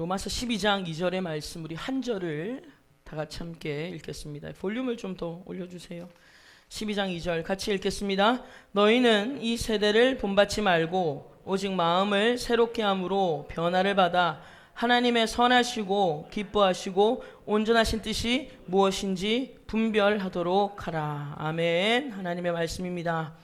로마서 12장 2절의 말씀 우리 한 절을 다 같이 함께 읽겠습니다. 볼륨을 좀 더 올려주세요. 12장 2절 같이 읽겠습니다. 너희는 이 세대를 본받지 말고 오직 마음을 새롭게 함으로 변화를 받아 하나님의 선하시고 기뻐하시고 온전하신 뜻이 무엇인지 분별하도록 하라. 아멘. 하나님의 말씀입니다.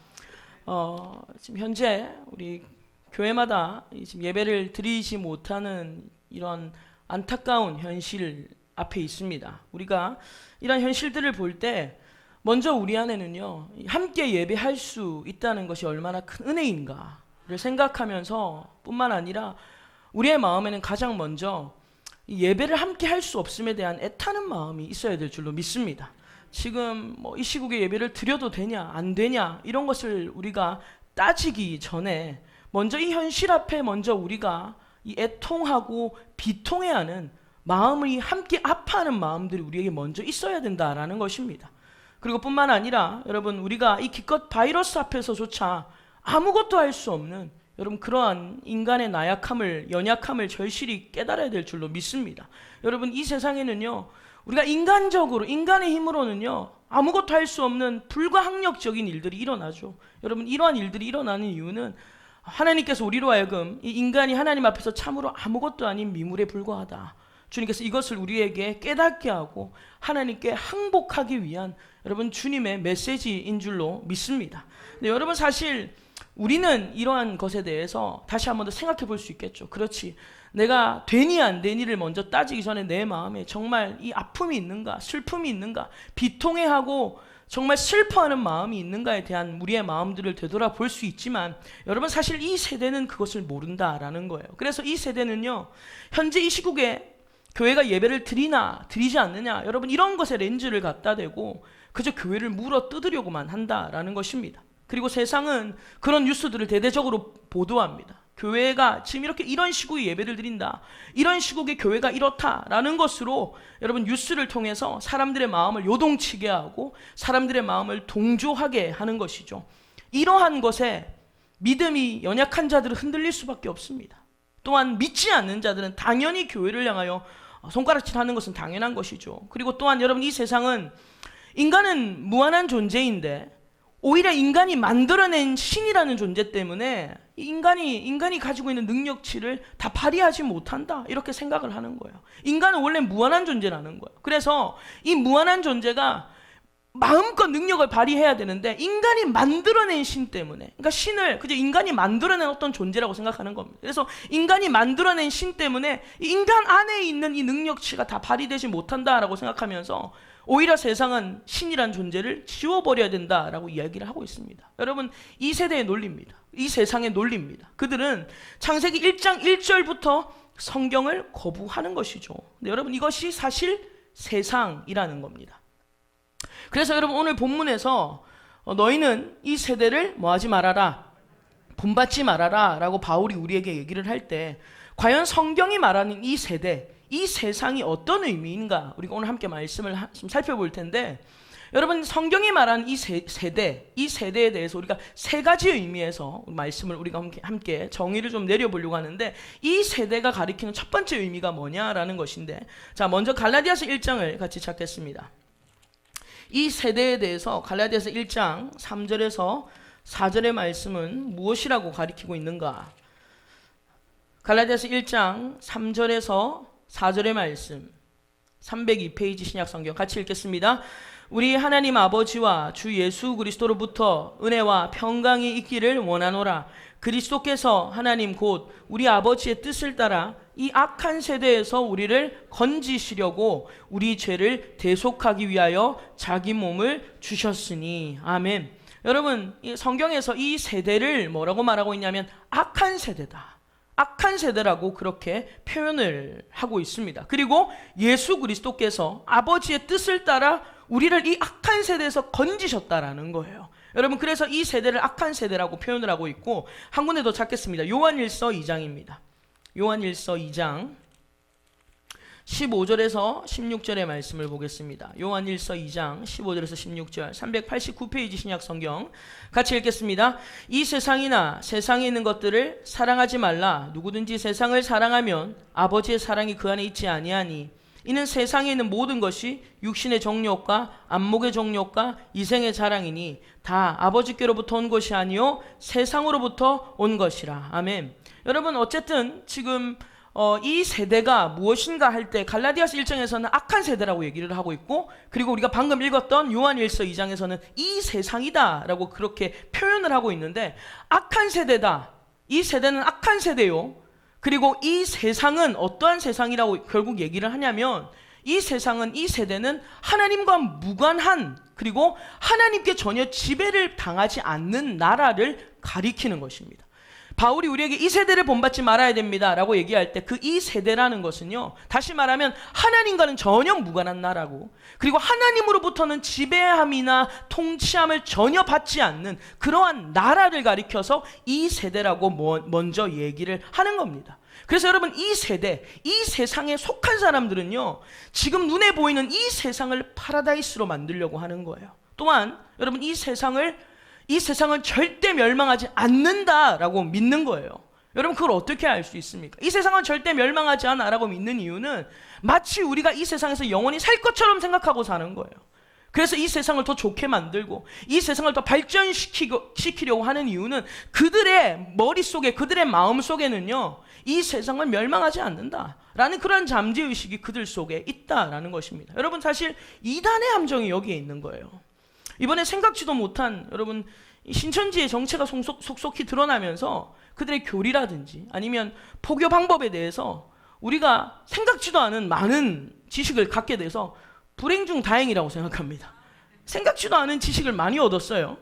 지금 현재 우리 교회마다 지금 예배를 드리지 못하는 이런 안타까운 현실 앞에 있습니다. 우리가 이런 현실들을 볼 때 먼저 우리 안에는요, 함께 예배할 수 있다는 것이 얼마나 큰 은혜인가를 생각하면서 뿐만 아니라 우리의 마음에는 가장 먼저 예배를 함께 할 수 없음에 대한 애타는 마음이 있어야 될 줄로 믿습니다. 지금 이 시국에 예배를 드려도 되냐 안 되냐 이런 것을 우리가 따지기 전에 먼저 이 현실 앞에 먼저 우리가 이 애통하고 비통해야 하는 마음이 함께 아파하는 마음들이 우리에게 먼저 있어야 된다라는 것입니다. 그리고 뿐만 아니라 여러분 우리가 이 기껏 바이러스 앞에서조차 아무것도 할 수 없는 여러분 그러한 인간의 나약함을 연약함을 절실히 깨달아야 될 줄로 믿습니다. 여러분 이 세상에는요 우리가 인간적으로 인간의 힘으로는요 아무것도 할 수 없는 불가항력적인 일들이 일어나죠. 여러분 이러한 일들이 일어나는 이유는 하나님께서 우리로 하여금 이 인간이 하나님 앞에서 참으로 아무것도 아닌 미물에 불과하다. 주님께서 이것을 우리에게 깨닫게 하고 하나님께 항복하기 위한 여러분 주님의 메시지인 줄로 믿습니다. 근데 여러분 사실 우리는 이러한 것에 대해서 다시 한 번 더 생각해 볼 수 있겠죠. 그렇지. 내가 되니 안 되니를 먼저 따지기 전에 내 마음에 정말 이 아픔이 있는가, 슬픔이 있는가, 비통해하고 정말 슬퍼하는 마음이 있는가에 대한 우리의 마음들을 되돌아볼 수 있지만 여러분 사실 이 세대는 그것을 모른다라는 거예요. 그래서 이 세대는요 현재 이 시국에 교회가 예배를 드리나 드리지 않느냐 여러분 이런 것에 렌즈를 갖다 대고 그저 교회를 물어 뜯으려고만 한다라는 것입니다. 그리고 세상은 그런 뉴스들을 대대적으로 보도합니다. 교회가 지금 이렇게 이런 시국에 예배를 드린다, 이런 시국에 교회가 이렇다라는 것으로 여러분 뉴스를 통해서 사람들의 마음을 요동치게 하고 사람들의 마음을 동조하게 하는 것이죠. 이러한 것에 믿음이 연약한 자들은 흔들릴 수밖에 없습니다. 또한 믿지 않는 자들은 당연히 교회를 향하여 손가락질하는 것은 당연한 것이죠. 그리고 또한 여러분 이 세상은 인간은 무한한 존재인데 오히려 인간이 만들어낸 신이라는 존재 때문에 인간이 가지고 있는 능력치를 다 발휘하지 못한다 이렇게 생각을 하는 거예요. 인간은 원래 무한한 존재라는 거예요. 그래서 이 무한한 존재가 마음껏 능력을 발휘해야 되는데 인간이 만들어낸 신 때문에 그러니까 신을 그저 인간이 만들어낸 어떤 존재라고 생각하는 겁니다. 그래서 인간이 만들어낸 신 때문에 인간 안에 있는 이 능력치가 다 발휘되지 못한다라고 생각하면서 오히려 세상은 신이란 존재를 지워버려야 된다라고 이야기를 하고 있습니다. 여러분 이 세대의 논리입니다. 이 세상의 논리입니다. 그들은 창세기 1장 1절부터 성경을 거부하는 것이죠. 근데 여러분 이것이 사실 세상이라는 겁니다. 그래서 여러분 오늘 본문에서 너희는 이 세대를 뭐하지 말아라, 본받지 말아라 라고 바울이 우리에게 얘기를 할 때 과연 성경이 말하는 이 세대, 이 세상이 어떤 의미인가 우리가 오늘 함께 말씀을 좀 살펴볼 텐데 여러분 성경이 말하는 이 세대, 이 세대에 대해서 우리가 세 가지 의미에서 말씀을 우리가 함께 정의를 좀 내려보려고 하는데 이 세대가 가리키는 첫 번째 의미가 뭐냐라는 것인데 자 먼저 갈라디아서 1장을 같이 찾겠습니다. 이 세대에 대해서 갈라디아서 1장 3절에서 4절의 말씀은 무엇이라고 가리키고 있는가? 갈라디아서 1장 3절에서 4절의 말씀 302페이지 신약성경 같이 읽겠습니다. 우리 하나님 아버지와 주 예수 그리스도로부터 은혜와 평강이 있기를 원하노라. 그리스도께서 하나님 곧 우리 아버지의 뜻을 따라 이 악한 세대에서 우리를 건지시려고 우리 죄를 대속하기 위하여 자기 몸을 주셨으니. 아멘. 여러분 이 성경에서 이 세대를 뭐라고 말하고 있냐면 악한 세대다, 악한 세대라고 그렇게 표현을 하고 있습니다. 그리고 예수 그리스도께서 아버지의 뜻을 따라 우리를 이 악한 세대에서 건지셨다라는 거예요. 여러분 그래서 이 세대를 악한 세대라고 표현을 하고 있고 한 군데 더 찾겠습니다. 요한일서 2장입니다. 요한일서 2장 15절에서 16절의 말씀을 보겠습니다. 요한일서 2장 15절에서 16절 389페이지 신약성경 같이 읽겠습니다. 이 세상이나 세상에 있는 것들을 사랑하지 말라. 누구든지 세상을 사랑하면 아버지의 사랑이 그 안에 있지 아니하니 이는 세상에 있는 모든 것이 육신의 정욕과 안목의 정욕과 이생의 자랑이니 다 아버지께로부터 온 것이 아니요 세상으로부터 온 것이라. 아멘. 여러분 어쨌든 지금 이 세대가 무엇인가 할 때 갈라디아서 1장에서는 악한 세대라고 얘기를 하고 있고, 그리고 우리가 방금 읽었던 요한일서 2장에서는 이 세상이다 라고 그렇게 표현을 하고 있는데, 악한 세대다, 이 세대는 악한 세대요, 그리고 이 세상은 어떠한 세상이라고 결국 얘기를 하냐면 이 세상은, 이 세대는 하나님과 무관한, 그리고 하나님께 전혀 지배를 당하지 않는 나라를 가리키는 것입니다. 바울이 우리에게 이 세대를 본받지 말아야 됩니다 라고 얘기할 때 그 이 세대라는 것은요, 다시 말하면 하나님과는 전혀 무관한 나라고, 그리고 하나님으로부터는 지배함이나 통치함을 전혀 받지 않는 그러한 나라를 가리켜서 이 세대라고 먼저 얘기를 하는 겁니다. 그래서 여러분 이 세대, 이 세상에 속한 사람들은요, 지금 눈에 보이는 이 세상을 파라다이스로 만들려고 하는 거예요. 또한 여러분 이 세상은 절대 멸망하지 않는다라고 믿는 거예요. 여러분 그걸 어떻게 알 수 있습니까? 이 세상은 절대 멸망하지 않아라고 믿는 이유는 마치 우리가 이 세상에서 영원히 살 것처럼 생각하고 사는 거예요. 그래서 이 세상을 더 좋게 만들고 이 세상을 더 발전시키려고 하는 이유는 그들의 머릿속에, 그들의 마음속에는요, 이 세상은 멸망하지 않는다라는 그런 잠재의식이 그들 속에 있다라는 것입니다. 여러분 사실 이단의 함정이 여기에 있는 거예요. 이번에 생각지도 못한, 여러분 신천지의 정체가 속속히 드러나면서 그들의 교리라든지 아니면 포교 방법에 대해서 우리가 생각지도 않은 많은 지식을 갖게 돼서 불행 중 다행이라고 생각합니다. 생각지도 않은 지식을 많이 얻었어요.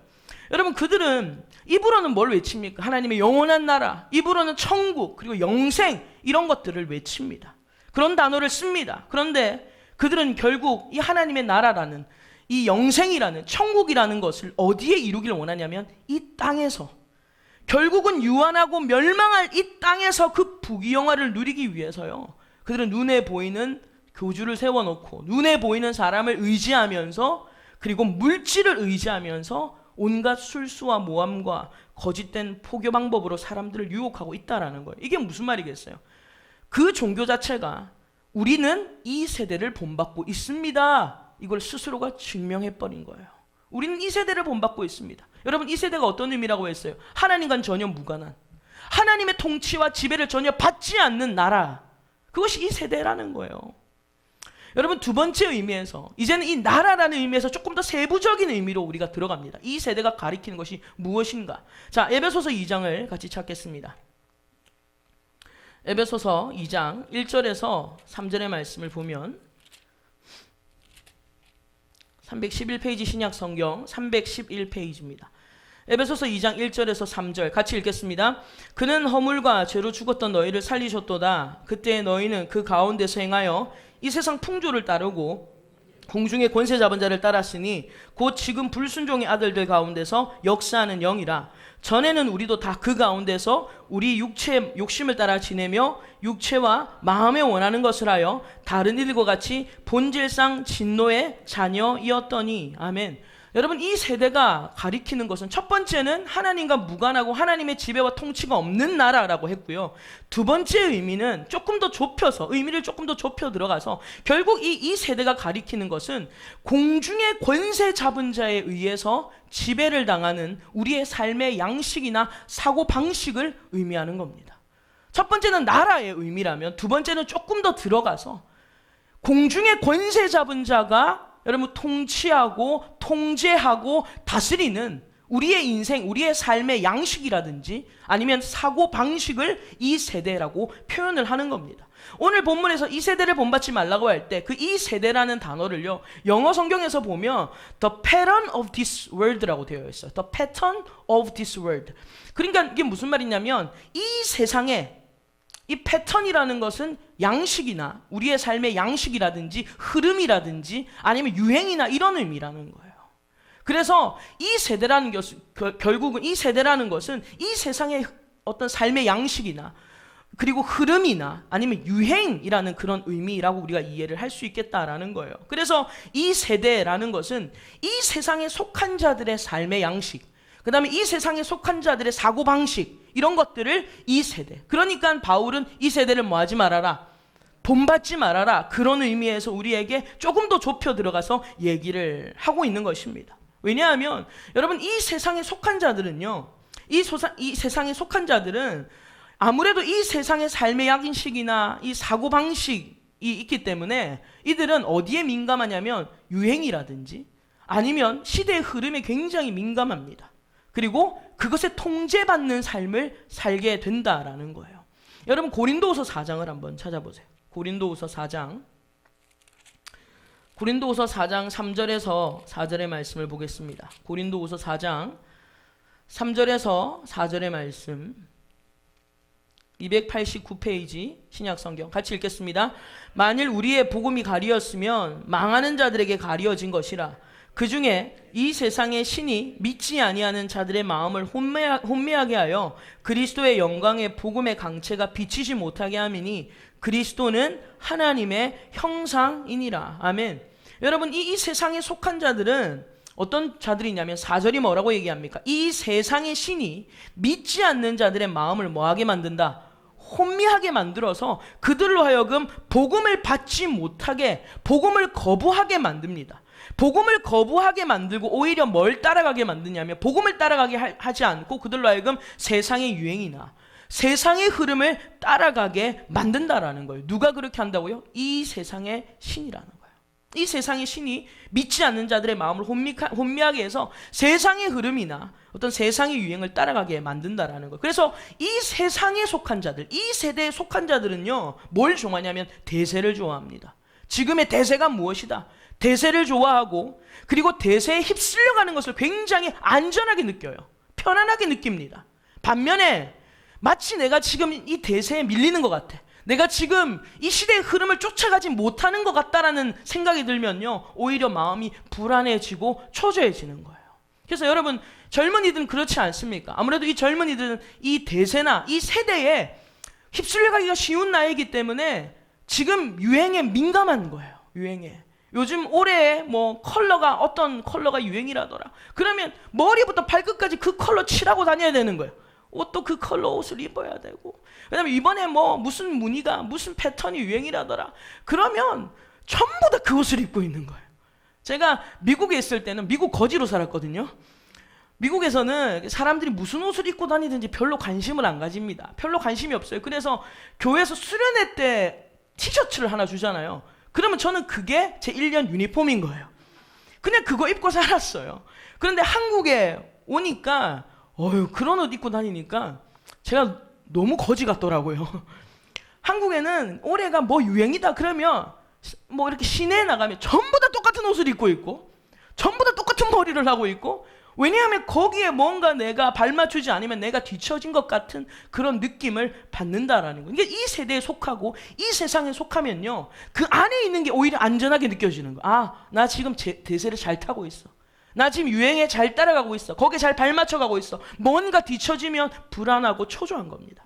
여러분 그들은 입으로는 뭘 외칩니까? 하나님의 영원한 나라, 입으로는 천국, 그리고 영생, 이런 것들을 외칩니다. 그런 단어를 씁니다. 그런데 그들은 결국 이 하나님의 나라라는, 이 영생이라는, 천국이라는 것을 어디에 이루기를 원하냐면 이 땅에서, 결국은 유한하고 멸망할 이 땅에서 그 부귀영화를 누리기 위해서요, 그들은 눈에 보이는 교주를 세워놓고 눈에 보이는 사람을 의지하면서, 그리고 물질을 의지하면서 온갖 술수와 모함과 거짓된 포교 방법으로 사람들을 유혹하고 있다라는 거예요. 이게 무슨 말이겠어요? 그 종교 자체가 우리는 이 세대를 본받고 있습니다, 이걸 스스로가 증명해버린 거예요. 우리는 이 세대를 본받고 있습니다. 여러분 이 세대가 어떤 의미라고 했어요? 하나님과는 전혀 무관한, 하나님의 통치와 지배를 전혀 받지 않는 나라, 그것이 이 세대라는 거예요. 여러분 두 번째 의미에서, 이제는 이 나라라는 의미에서 조금 더 세부적인 의미로 우리가 들어갑니다. 이 세대가 가리키는 것이 무엇인가? 자, 에베소서 2장을 같이 찾겠습니다. 에베소서 2장 1절에서 3절의 말씀을 보면 311페이지 신약성경 311페이지입니다. 에베소서 2장 1절에서 3절 같이 읽겠습니다. 그는 허물과 죄로 죽었던 너희를 살리셨도다. 그때 너희는 그 가운데서 행하여 이 세상 풍조를 따르고 공중의 권세 잡은 자를 따랐으니 곧 지금 불순종의 아들들 가운데서 역사하는 영이라. 전에는 우리도 다 그 가운데서 우리 육체의 욕심을 따라 지내며 육체와 마음에 원하는 것을 하여 다른 이들과 같이 본질상 진노의 자녀이었더니. 아멘. 여러분 이 세대가 가리키는 것은 첫 번째는 하나님과 무관하고 하나님의 지배와 통치가 없는 나라라고 했고요. 두 번째 의미는 조금 더 좁혀서, 의미를 조금 더 좁혀 들어가서 결국 이 세대가 가리키는 것은 공중의 권세 잡은 자에 의해서 지배를 당하는 우리의 삶의 양식이나 사고 방식을 의미하는 겁니다. 첫 번째는 나라의 의미라면 두 번째는 조금 더 들어가서 공중의 권세 잡은 자가 여러분 통치하고 통제하고 다스리는 우리의 인생, 우리의 삶의 양식이라든지 아니면 사고 방식을 이 세대라고 표현을 하는 겁니다. 오늘 본문에서 이 세대를 본받지 말라고 할 때 그 이 세대라는 단어를요, 영어 성경에서 보면 the pattern of this world라고 되어 있어요. the pattern of this world. 그러니까 이게 무슨 말이냐면 이 세상에, 이 패턴이라는 것은 양식이나 우리의 삶의 양식이라든지 흐름이라든지 아니면 유행이나 이런 의미라는 거예요. 그래서 이 세대라는 것은 결국은 이 세대라는 것은 이 세상의 어떤 삶의 양식이나 그리고 흐름이나 아니면 유행이라는 그런 의미라고 우리가 이해를 할 수 있겠다라는 거예요. 그래서 이 세대라는 것은 이 세상에 속한 자들의 삶의 양식, 그 다음에 이 세상에 속한 자들의 사고방식, 이런 것들을 이 세대, 그러니까 바울은 이 세대를 뭐 하지 말아라, 본받지 말아라, 그런 의미에서 우리에게 조금 더 좁혀 들어가서 얘기를 하고 있는 것입니다. 왜냐하면 여러분, 이 세상에 속한 자들은요, 이 세상에 속한 자들은 아무래도 이 세상의 삶의 양식이나 이 사고방식이 있기 때문에 이들은 어디에 민감하냐면 유행이라든지 아니면 시대의 흐름에 굉장히 민감합니다. 그리고 그것에 통제받는 삶을 살게 된다라는 거예요. 여러분, 고린도후서 4장을 한번 찾아보세요. 고린도후서 4장 3절에서 4절의 말씀을 보겠습니다. 고린도후서 4장 3절에서 4절의 말씀, 289페이지 신약성경 같이 읽겠습니다. 만일 우리의 복음이 가리었으면 망하는 자들에게 가리어진 것이라. 그 중에 이 세상의 신이 믿지 아니하는 자들의 마음을 혼미하게 하여 그리스도의 영광의 복음의 강체가 비치지 못하게 함이니 그리스도는 하나님의 형상이니라. 아멘. 여러분, 이 세상에 속한 자들은 어떤 자들이냐면 4절이 뭐라고 얘기합니까? 이 세상의 신이 믿지 않는 자들의 마음을 뭐하게 만든다? 혼미하게 만들어서 그들로 하여금 복음을 받지 못하게, 복음을 거부하게 만듭니다. 복음을 거부하게 만들고 오히려 뭘 따라가게 만드냐면 복음을 따라가게 하지 않고 그들로 하여금 세상의 유행이나 세상의 흐름을 따라가게 만든다라는 거예요. 누가 그렇게 한다고요? 이 세상의 신이라는 거예요. 이 세상의 신이 믿지 않는 자들의 마음을 혼미하게 해서 세상의 흐름이나 어떤 세상의 유행을 따라가게 만든다라는 거예요. 그래서 이 세상에 속한 자들, 이 세대에 속한 자들은요, 뭘 좋아하냐면 대세를 좋아합니다. 지금의 대세가 무엇이다? 대세를 좋아하고, 그리고 대세에 휩쓸려가는 것을 굉장히 안전하게 느껴요. 편안하게 느낍니다. 반면에 마치 내가 지금 이 대세에 밀리는 것 같아, 내가 지금 이 시대의 흐름을 쫓아가지 못하는 것 같다라는 생각이 들면요, 오히려 마음이 불안해지고 초조해지는 거예요. 그래서 여러분, 젊은이들은 그렇지 않습니까? 아무래도 이 젊은이들은 이 대세나 이 세대에 휩쓸려가기가 쉬운 나이이기 때문에 지금 유행에 민감한 거예요. 유행에. 요즘 올해 뭐 컬러가, 어떤 컬러가 유행이라더라. 그러면 머리부터 발끝까지 그 컬러 칠하고 다녀야 되는 거예요. 옷도 그 컬러 옷을 입어야 되고, 왜냐면 이번에 뭐 무슨 무늬가, 무슨 패턴이 유행이라더라. 그러면 전부 다 그 옷을 입고 있는 거예요. 제가 미국에 있을 때는, 미국 거지로 살았거든요. 미국에서는 사람들이 무슨 옷을 입고 다니든지 별로 관심을 안 가집니다. 별로 관심이 없어요. 그래서 교회에서 수련회 때 티셔츠를 하나 주잖아요. 그러면 저는 그게 제 1년 유니폼인 거예요. 그냥 그거 입고 살았어요. 그런데 한국에 오니까 그런 옷 입고 다니니까 제가 너무 거지 같더라고요. 한국에는 올해가 뭐 유행이다 그러면 뭐 이렇게 시내에 나가면 전부 다 똑같은 옷을 입고 있고 전부 다 똑같은 머리를 하고 있고, 왜냐하면 거기에 뭔가 내가 발맞추지 않으면 내가 뒤처진 것 같은 그런 느낌을 받는다라는 거예요. 이게 이 세대에 속하고 이 세상에 속하면요, 그 안에 있는 게 오히려 안전하게 느껴지는 거예요. 아, 나 지금 대세를 잘 타고 있어. 나 지금 유행에 잘 따라가고 있어. 거기에 잘 발맞춰가고 있어. 뭔가 뒤처지면 불안하고 초조한 겁니다.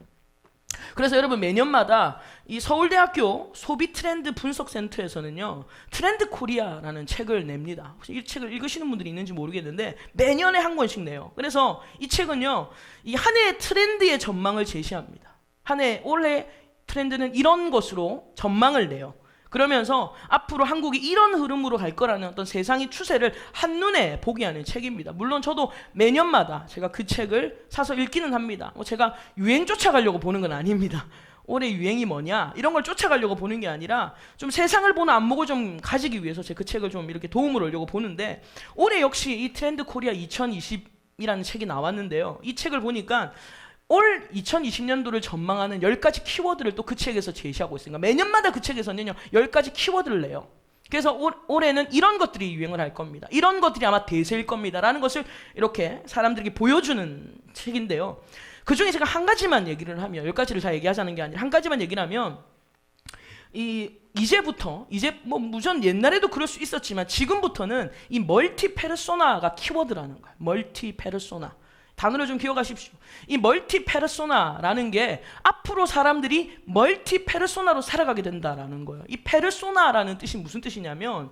그래서 여러분, 매년마다 이 서울대학교 소비 트렌드 분석센터에서는요, 트렌드 코리아라는 책을 냅니다. 혹시 이 책을 읽으시는 분들이 있는지 모르겠는데 매년에 한 권씩 내요. 그래서 이 책은요, 이 한 해의 트렌드의 전망을 제시합니다. 한 해, 올해 트렌드는 이런 것으로 전망을 내요. 그러면서 앞으로 한국이 이런 흐름으로 갈 거라는 어떤 세상의 추세를 한눈에 보게 하는 책입니다. 물론 저도 매년마다 제가 그 책을 사서 읽기는 합니다. 제가 유행 쫓아가려고 보는 건 아닙니다. 올해 유행이 뭐냐 이런 걸 쫓아가려고 보는 게 아니라 좀 세상을 보는 안목을 좀 가지기 위해서 제가 그 책을 좀 이렇게 도움을 얻으려고 보는데, 올해 역시 이 트렌드 코리아 2020이라는 책이 나왔는데요. 이 책을 보니까 올 2020년도를 전망하는 10가지 키워드를 또 그 책에서 제시하고 있으니까 매년마다 그 책에서는요 10가지 키워드를 내요. 그래서 올해는 이런 것들이 유행을 할 겁니다. 이런 것들이 아마 대세일 겁니다. 라는 것을 이렇게 사람들에게 보여주는 책인데요. 그 중에 제가 한 가지만 얘기를 하면, 10가지를 다 얘기하자는 게 아니라 한 가지만 얘기를 하면, 이제부터, 이제 뭐 무전 옛날에도 그럴 수 있었지만 지금부터는 이 멀티 페르소나가 키워드라는 거예요. 멀티 페르소나. 단어를 좀 기억하십시오. 이 멀티 페르소나라는 게 앞으로 사람들이 멀티 페르소나로 살아가게 된다라는 거예요. 이 페르소나라는 뜻이 무슨 뜻이냐면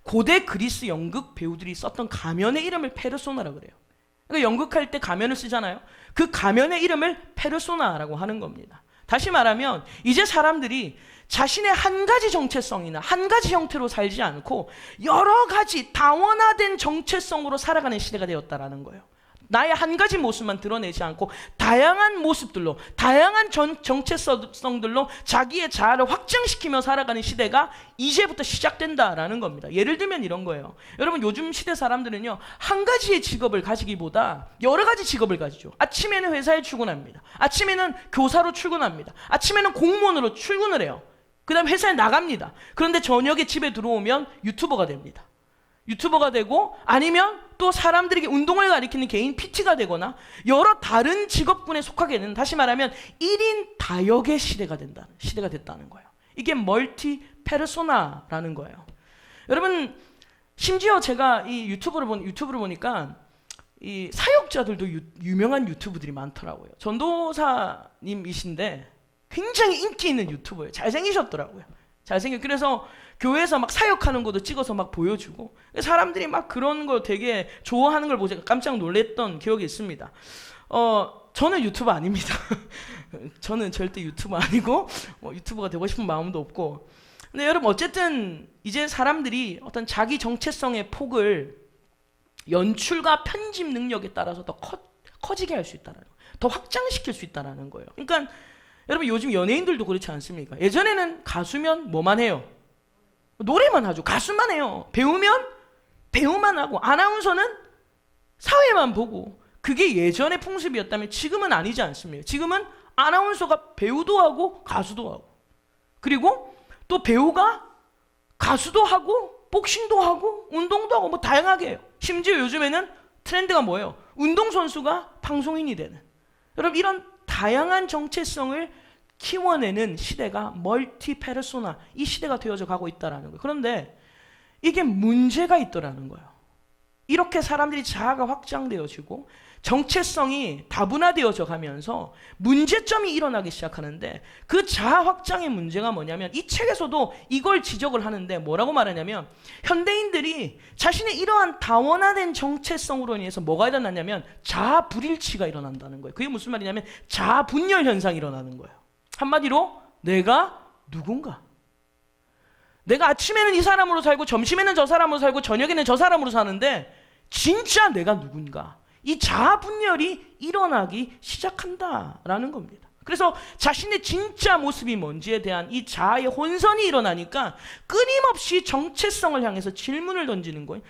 고대 그리스 연극 배우들이 썼던 가면의 이름을 페르소나라고 그래요. 그러니까 연극할 때 가면을 쓰잖아요. 그 가면의 이름을 페르소나라고 하는 겁니다. 다시 말하면 이제 사람들이 자신의 한 가지 정체성이나 한 가지 형태로 살지 않고 여러 가지 다원화된 정체성으로 살아가는 시대가 되었다라는 거예요. 나의 한 가지 모습만 드러내지 않고 다양한 모습들로, 다양한 정체성들로 자기의 자아를 확장시키며 살아가는 시대가 이제부터 시작된다라는 겁니다. 예를 들면 이런 거예요. 여러분, 요즘 시대 사람들은요, 한 가지의 직업을 가지기보다 여러 가지 직업을 가지죠. 아침에는 회사에 출근합니다. 아침에는 교사로 출근합니다. 아침에는 공무원으로 출근을 해요. 그 다음 회사에 나갑니다. 그런데 저녁에 집에 들어오면 유튜버가 됩니다. 유튜버가 되고, 아니면 또 사람들에게 운동을 가리키는 개인 PT가 되거나 여러 다른 직업군에 속하게 되는, 다시 말하면 1인 다역의 시대가 됐다는 거예요. 이게 멀티 페르소나라는 거예요. 여러분, 심지어 제가 이 유튜브를 보니까 이 사역자들도 유명한 유튜브들이 많더라고요. 전도사님이신데 굉장히 인기 있는 유튜버예요. 잘생기셨더라고요. 그래서 교회에서 막 사역하는 것도 찍어서 막 보여주고, 사람들이 막 그런 걸 되게 좋아하는 걸 보고 제가 깜짝 놀랐던 기억이 있습니다. 저는 유튜버 아닙니다. 저는 절대 유튜버 아니고 유튜버가 되고 싶은 마음도 없고. 근데 여러분, 어쨌든 이제 사람들이 어떤 자기 정체성의 폭을 연출과 편집 능력에 따라서 더 커지게 할 수 있다는 거예요. 더 확장시킬 수 있다는 거예요. 그러니까 여러분, 요즘 연예인들도 그렇지 않습니까? 예전에는 가수면 뭐만 해요? 노래만 하죠. 가수만 해요. 배우면 배우만 하고, 아나운서는 사회만 보고. 그게 예전의 풍습이었다면 지금은 아니지 않습니까? 지금은 아나운서가 배우도 하고 가수도 하고, 그리고 또 배우가 가수도 하고 복싱도 하고 운동도 하고 뭐 다양하게 해요. 심지어 요즘에는 트렌드가 뭐예요? 운동선수가 방송인이 되는. 여러분, 이런 다양한 정체성을 키워내는 시대가 멀티 페르소나, 이 시대가 되어져 가고 있다는 거예요. 그런데 이게 문제가 있더라는 거예요. 이렇게 사람들이 자아가 확장되어지고 정체성이 다분화되어져 가면서 문제점이 일어나기 시작하는데, 그 자아 확장의 문제가 뭐냐면, 이 책에서도 이걸 지적을 하는데 뭐라고 말하냐면, 현대인들이 자신의 이러한 다원화된 정체성으로 인해서 뭐가 일어나냐면 자아 불일치가 일어난다는 거예요. 그게 무슨 말이냐면 자아 분열 현상이 일어나는 거예요. 한마디로 내가 누군가, 내가 아침에는 이 사람으로 살고 점심에는 저 사람으로 살고 저녁에는 저 사람으로 사는데 진짜 내가 누군가, 이 자아 분열이 일어나기 시작한다라는 겁니다. 그래서 자신의 진짜 모습이 뭔지에 대한 이 자아의 혼선이 일어나니까 끊임없이 정체성을 향해서 질문을 던지는 거예요.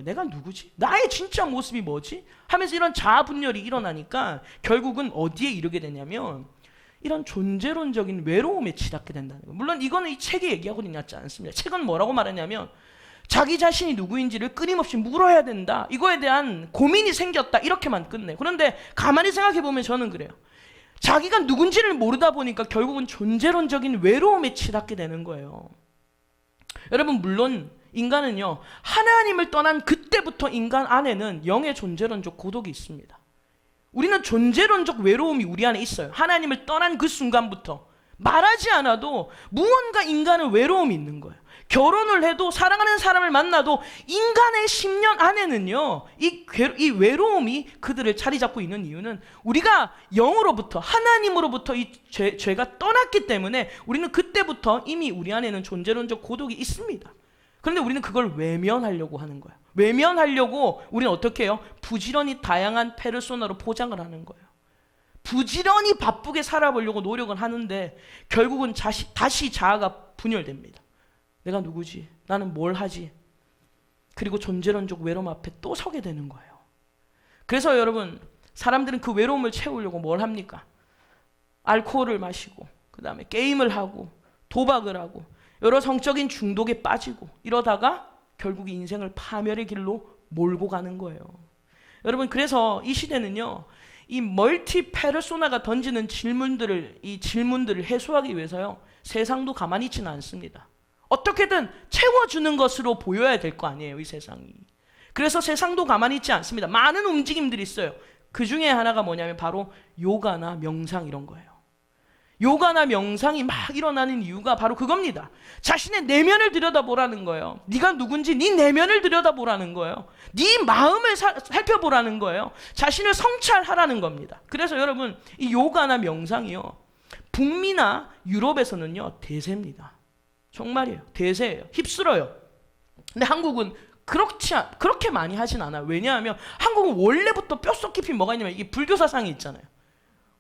내가 누구지? 나의 진짜 모습이 뭐지? 하면서 이런 자아 분열이 일어나니까 결국은 어디에 이르게 되냐면 이런 존재론적인 외로움에 치닫게 된다는 거예요. 물론 이거는 이 책이 얘기하고는 있지 않습니다. 책은 뭐라고 말하냐면 자기 자신이 누구인지를 끊임없이 물어야 된다, 이거에 대한 고민이 생겼다, 이렇게만 끝내요. 그런데 가만히 생각해보면 저는 그래요. 자기가 누군지를 모르다 보니까 결국은 존재론적인 외로움에 치닫게 되는 거예요. 여러분, 물론 인간은요, 하나님을 떠난 그때부터 인간 안에는 영의 존재론적 고독이 있습니다. 우리는 존재론적 외로움이 우리 안에 있어요. 하나님을 떠난 그 순간부터 말하지 않아도 무언가 인간은 외로움이 있는 거예요. 결혼을 해도, 사랑하는 사람을 만나도 인간의 심령 안에는요, 이 외로움이 그들을 자리 잡고 있는 이유는 우리가 영으로부터, 하나님으로부터 이 죄가 떠났기 때문에 우리는 그때부터 이미 우리 안에는 존재론적 고독이 있습니다. 그런데 우리는 그걸 외면하려고 하는 거예요. 외면하려고 우리는 어떻게 해요? 부지런히 다양한 페르소나로 포장을 하는 거예요. 부지런히 바쁘게 살아보려고 노력을 하는데 결국은 다시 자아가 분열됩니다. 내가 누구지? 나는 뭘 하지? 그리고 존재론적 외로움 앞에 또 서게 되는 거예요. 그래서 여러분, 사람들은 그 외로움을 채우려고 뭘 합니까? 알코올을 마시고, 그 다음에 게임을 하고, 도박을 하고, 여러 성적인 중독에 빠지고, 이러다가 결국 인생을 파멸의 길로 몰고 가는 거예요. 여러분, 그래서 이 시대는요, 이 멀티 페르소나가 던지는 질문들을 해소하기 위해서요, 세상도 가만히 있지는 않습니다. 어떻게든 채워주는 것으로 보여야 될 거 아니에요, 이 세상이. 그래서 세상도 가만히 있지 않습니다. 많은 움직임들이 있어요. 그 중에 하나가 뭐냐면 바로 요가나 명상 이런 거예요. 요가나 명상이 막 일어나는 이유가 바로 그겁니다. 자신의 내면을 들여다보라는 거예요. 네가 누군지 네 내면을 들여다보라는 거예요. 네 마음을 살펴보라는 거예요. 자신을 성찰하라는 겁니다. 그래서 여러분 이 요가나 명상이요, 북미나 유럽에서는요 대세입니다. 정말이에요. 대세예요. 휩쓸어요. 근데 한국은 그렇게 많이 하진 않아요. 왜냐하면 한국은 원래부터 뼛속 깊이 뭐가 있냐면 이게 불교 사상이 있잖아요.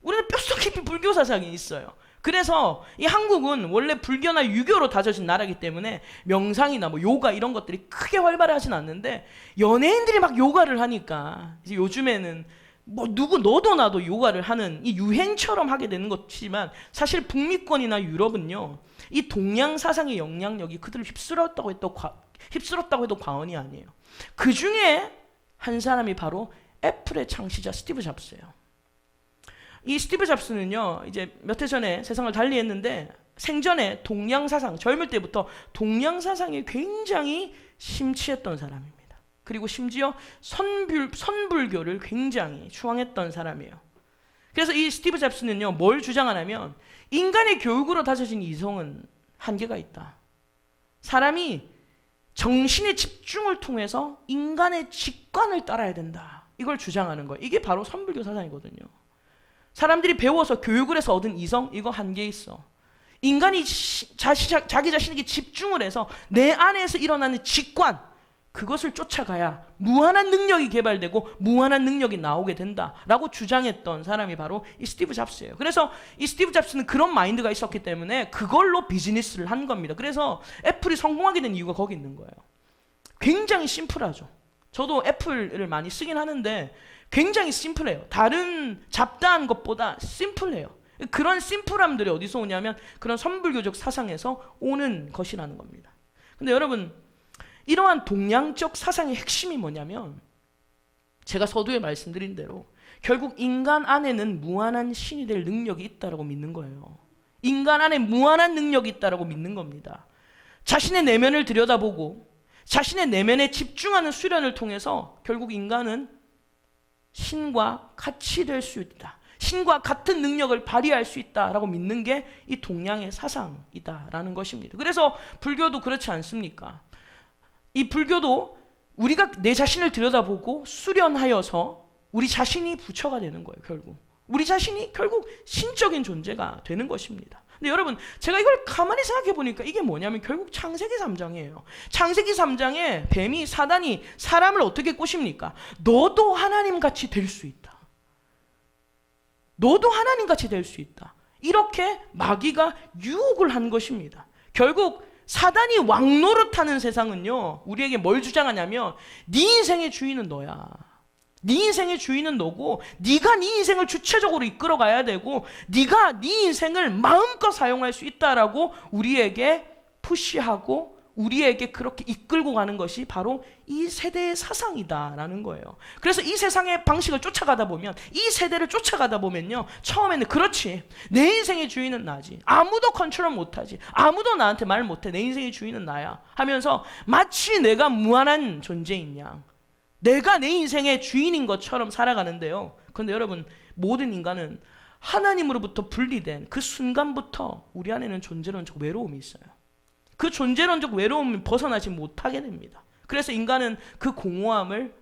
우리는 뼛속 깊이 불교 사상이 있어요. 그래서 이 한국은 원래 불교나 유교로 다져진 나라이기 때문에 명상이나 뭐 요가 이런 것들이 크게 활발하진 않는데, 연예인들이 막 요가를 하니까 이제 요즘에는 뭐 너도 나도 요가를 하는 이 유행처럼 하게 되는 것이지만, 사실 북미권이나 유럽은요 이 동양 사상의 영향력이 그들을 휩쓸었다고 해도 과언이 아니에요. 그 중에 한 사람이 바로 애플의 창시자 스티브 잡스예요. 이 스티브 잡스는요 이제 몇 해 전에 세상을 달리했는데, 생전에 동양 사상, 젊을 때부터 동양 사상에 굉장히 심취했던 사람입니다. 그리고 심지어 선불교를 굉장히 추앙했던 사람이에요. 그래서 이 스티브 잡스는요 뭘 주장하냐면, 인간의 교육으로 다져진 이성은 한계가 있다. 사람이 정신의 집중을 통해서 인간의 직관을 따라야 된다. 이걸 주장하는 거예요. 이게 바로 선불교 사상이거든요. 사람들이 배워서 교육을 해서 얻은 이성, 이거 한계 있어. 인간이 자기 자신에게 집중을 해서 내 안에서 일어나는 직관, 그것을 쫓아가야 무한한 능력이 개발되고 무한한 능력이 나오게 된다라고 주장했던 사람이 바로 이 스티브 잡스예요. 그래서 이 스티브 잡스는 그런 마인드가 있었기 때문에 그걸로 비즈니스를 한 겁니다. 그래서 애플이 성공하게 된 이유가 거기 있는 거예요. 굉장히 심플하죠. 저도 애플을 많이 쓰긴 하는데 굉장히 심플해요. 다른 잡다한 것보다 심플해요. 그런 심플함들이 어디서 오냐면 그런 선불교적 사상에서 오는 것이라는 겁니다. 근데 여러분, 이러한 동양적 사상의 핵심이 뭐냐면, 제가 서두에 말씀드린 대로 결국 인간 안에는 무한한 신이 될 능력이 있다라고 믿는 거예요. 인간 안에 무한한 능력이 있다라고 믿는 겁니다. 자신의 내면을 들여다보고 자신의 내면에 집중하는 수련을 통해서 결국 인간은 신과 같이 될 수 있다. 신과 같은 능력을 발휘할 수 있다라고 믿는 게 이 동양의 사상이다라는 것입니다. 그래서 불교도 그렇지 않습니까? 이 불교도 우리가 내 자신을 들여다보고 수련하여서 우리 자신이 부처가 되는 거예요. 결국 우리 자신이 결국 신적인 존재가 되는 것입니다. 근데 여러분, 제가 이걸 가만히 생각해 보니까 이게 뭐냐면 결국 창세기 3장이에요. 창세기 3장에 뱀이, 사단이 사람을 어떻게 꼬십니까? 너도 하나님같이 될 수 있다. 너도 하나님같이 될 수 있다. 이렇게 마귀가 유혹을 한 것입니다. 결국 사단이 왕노릇하는 세상은요, 우리에게 뭘 주장하냐면 네 인생의 주인은 너야. 네 인생의 주인은 너고, 네가 네 인생을 주체적으로 이끌어가야 되고, 네가 네 인생을 마음껏 사용할 수 있다라고 우리에게 푸시하고 우리에게 그렇게 이끌고 가는 것이 바로 이 세대의 사상이다라는 거예요. 그래서 이 세상의 방식을 쫓아가다 보면, 이 세대를 쫓아가다 보면요, 처음에는 그렇지, 내 인생의 주인은 나지, 아무도 컨트롤 못하지, 아무도 나한테 말 못해, 내 인생의 주인은 나야 하면서 마치 내가 무한한 존재인 양, 내가 내 인생의 주인인 것처럼 살아가는데요. 그런데 여러분, 모든 인간은 하나님으로부터 분리된 그 순간부터 우리 안에는 존재론적 외로움이 있어요. 그 존재론적 외로움을 벗어나지 못하게 됩니다. 그래서 인간은 그 공허함을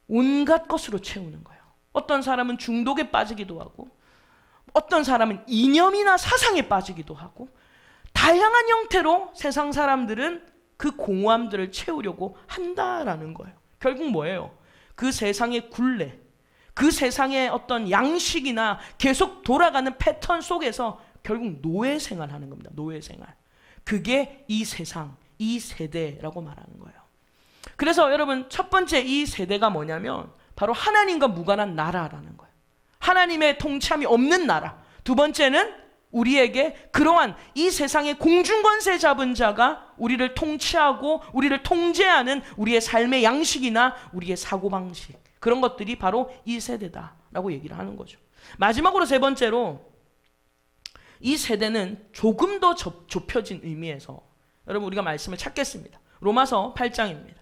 온갖 것으로 채우는 거예요. 어떤 사람은 중독에 빠지기도 하고, 어떤 사람은 이념이나 사상에 빠지기도 하고, 다양한 형태로 세상 사람들은 그 공허함들을 채우려고 한다라는 거예요. 결국 뭐예요? 그 세상의 굴레, 그 세상의 어떤 양식이나 계속 돌아가는 패턴 속에서 결국 노예 생활하는 겁니다. 노예 생활. 그게 이 세상, 이 세대라고 말하는 거예요. 그래서 여러분, 첫 번째 이 세대가 뭐냐면 바로 하나님과 무관한 나라라는 거예요. 하나님의 통치함이 없는 나라. 두 번째는 우리에게 그러한 이 세상의 공중권세 잡은 자가 우리를 통치하고 우리를 통제하는 우리의 삶의 양식이나 우리의 사고방식, 그런 것들이 바로 이 세대다라고 얘기를 하는 거죠. 마지막으로 세 번째로, 이 세대는 조금 더 좁혀진 의미에서 여러분 우리가 말씀을 찾겠습니다. 로마서 8장입니다.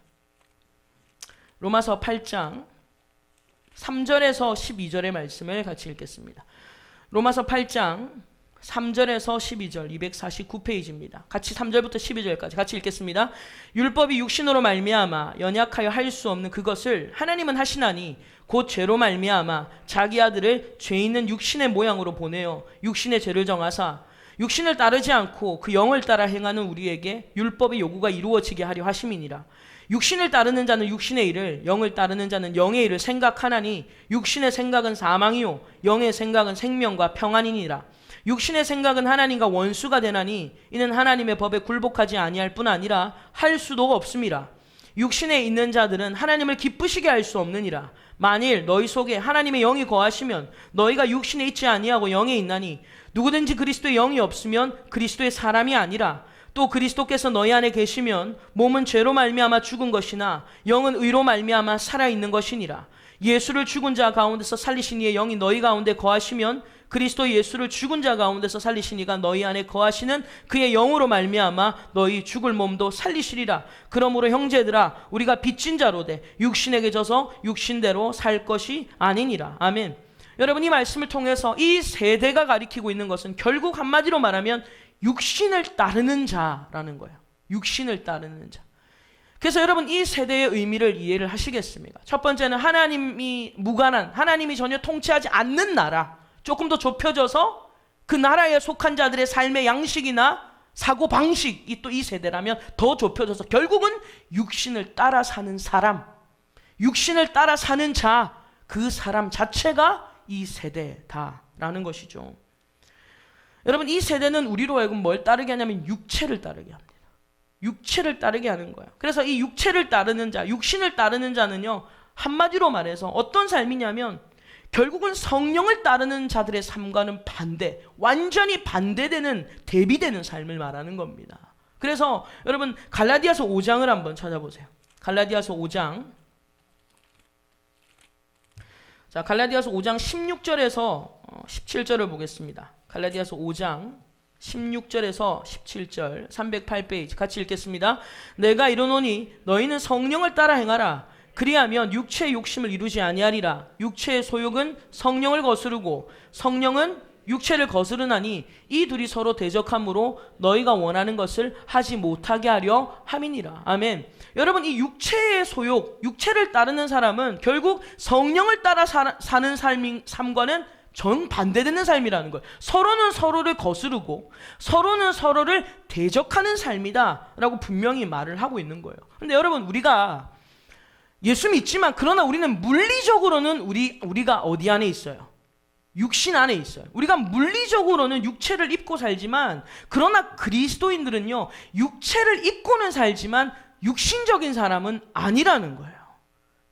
로마서 8장 3절에서 12절의 말씀을 같이 읽겠습니다. 로마서 8장 3절에서 12절 249페이지입니다. 같이 3절부터 12절까지 같이 읽겠습니다. 율법이 육신으로 말미암아 연약하여 할 수 없는 그것을 하나님은 하시나니 곧 죄로 말미암아 자기 아들을 죄 있는 육신의 모양으로 보내어 육신의 죄를 정하사 육신을 따르지 않고 그 영을 따라 행하는 우리에게 율법의 요구가 이루어지게 하려 하심이니라. 육신을 따르는 자는 육신의 일을, 영을 따르는 자는 영의 일을 생각하나니 육신의 생각은 사망이요 영의 생각은 생명과 평안이니라. 육신의 생각은 하나님과 원수가 되나니 이는 하나님의 법에 굴복하지 아니할 뿐 아니라 할 수도 없음이라. 육신에 있는 자들은 하나님을 기쁘시게 할 수 없느니라. 만일 너희 속에 하나님의 영이 거하시면 너희가 육신에 있지 아니하고 영에 있나니 누구든지 그리스도의 영이 없으면 그리스도의 사람이 아니라. 또 그리스도께서 너희 안에 계시면 몸은 죄로 말미암아 죽은 것이나 영은 의로 말미암아 살아있는 것이니라. 예수를 죽은 자 가운데서 살리신 이의 영이 너희 가운데 거하시면 그리스도 예수를 죽은 자 가운데서 살리신 이가 너희 안에 거하시는 그의 영으로 말미암아 너희 죽을 몸도 살리시리라. 그러므로 형제들아 우리가 빚진 자로 돼 육신에게 져서 육신대로 살 것이 아니니라. 아멘. 여러분, 이 말씀을 통해서 이 세대가 가리키고 있는 것은 결국 한마디로 말하면 육신을 따르는 자라는 거예요. 육신을 따르는 자. 그래서 여러분, 이 세대의 의미를 이해를 하시겠습니까? 첫 번째는 하나님이 무관한, 하나님이 전혀 통치하지 않는 나라, 조금 더 좁혀져서 그 나라에 속한 자들의 삶의 양식이나 사고방식이 또 이 세대라면 더 좁혀져서 결국은 육신을 따라 사는 사람, 육신을 따라 사는 자, 그 사람 자체가 이 세대다라는 것이죠. 여러분, 이 세대는 우리로 하여금 뭘 따르게 하냐면 육체를 따르게 합니다. 육체를 따르게 하는 거예요. 그래서 이 육체를 따르는 자, 육신을 따르는 자는요, 한마디로 말해서 어떤 삶이냐면 결국은 성령을 따르는 자들의 삶과는 반대, 완전히 반대되는, 대비되는 삶을 말하는 겁니다. 그래서 여러분, 갈라디아서 5장을 한번 찾아보세요. 갈라디아서 5장. 자, 갈라디아서 5장 16절에서 17절을 보겠습니다. 갈라디아서 5장 16절에서 17절 308페이지 같이 읽겠습니다. 내가 이르노니 너희는 성령을 따라 행하라. 그리하면 육체의 욕심을 이루지 아니하리라. 육체의 소욕은 성령을 거스르고 성령은 육체를 거스르나니 이 둘이 서로 대적함으로 너희가 원하는 것을 하지 못하게 하려 함이니라. 아멘. 여러분, 이 육체의 소욕, 육체를 따르는 사람은 결국 성령을 따라 사는 삶과는 정반대되는 삶이라는 거예요. 서로는 서로를 거스르고 서로는 서로를 대적하는 삶이다 라고 분명히 말을 하고 있는 거예요. 근데 여러분, 우리가 예수 믿지만 그러나 우리는 물리적으로는 우리가 어디 안에 있어요? 육신 안에 있어요. 우리가 물리적으로는 육체를 입고 살지만 그러나 그리스도인들은요, 육체를 입고는 살지만 육신적인 사람은 아니라는 거예요.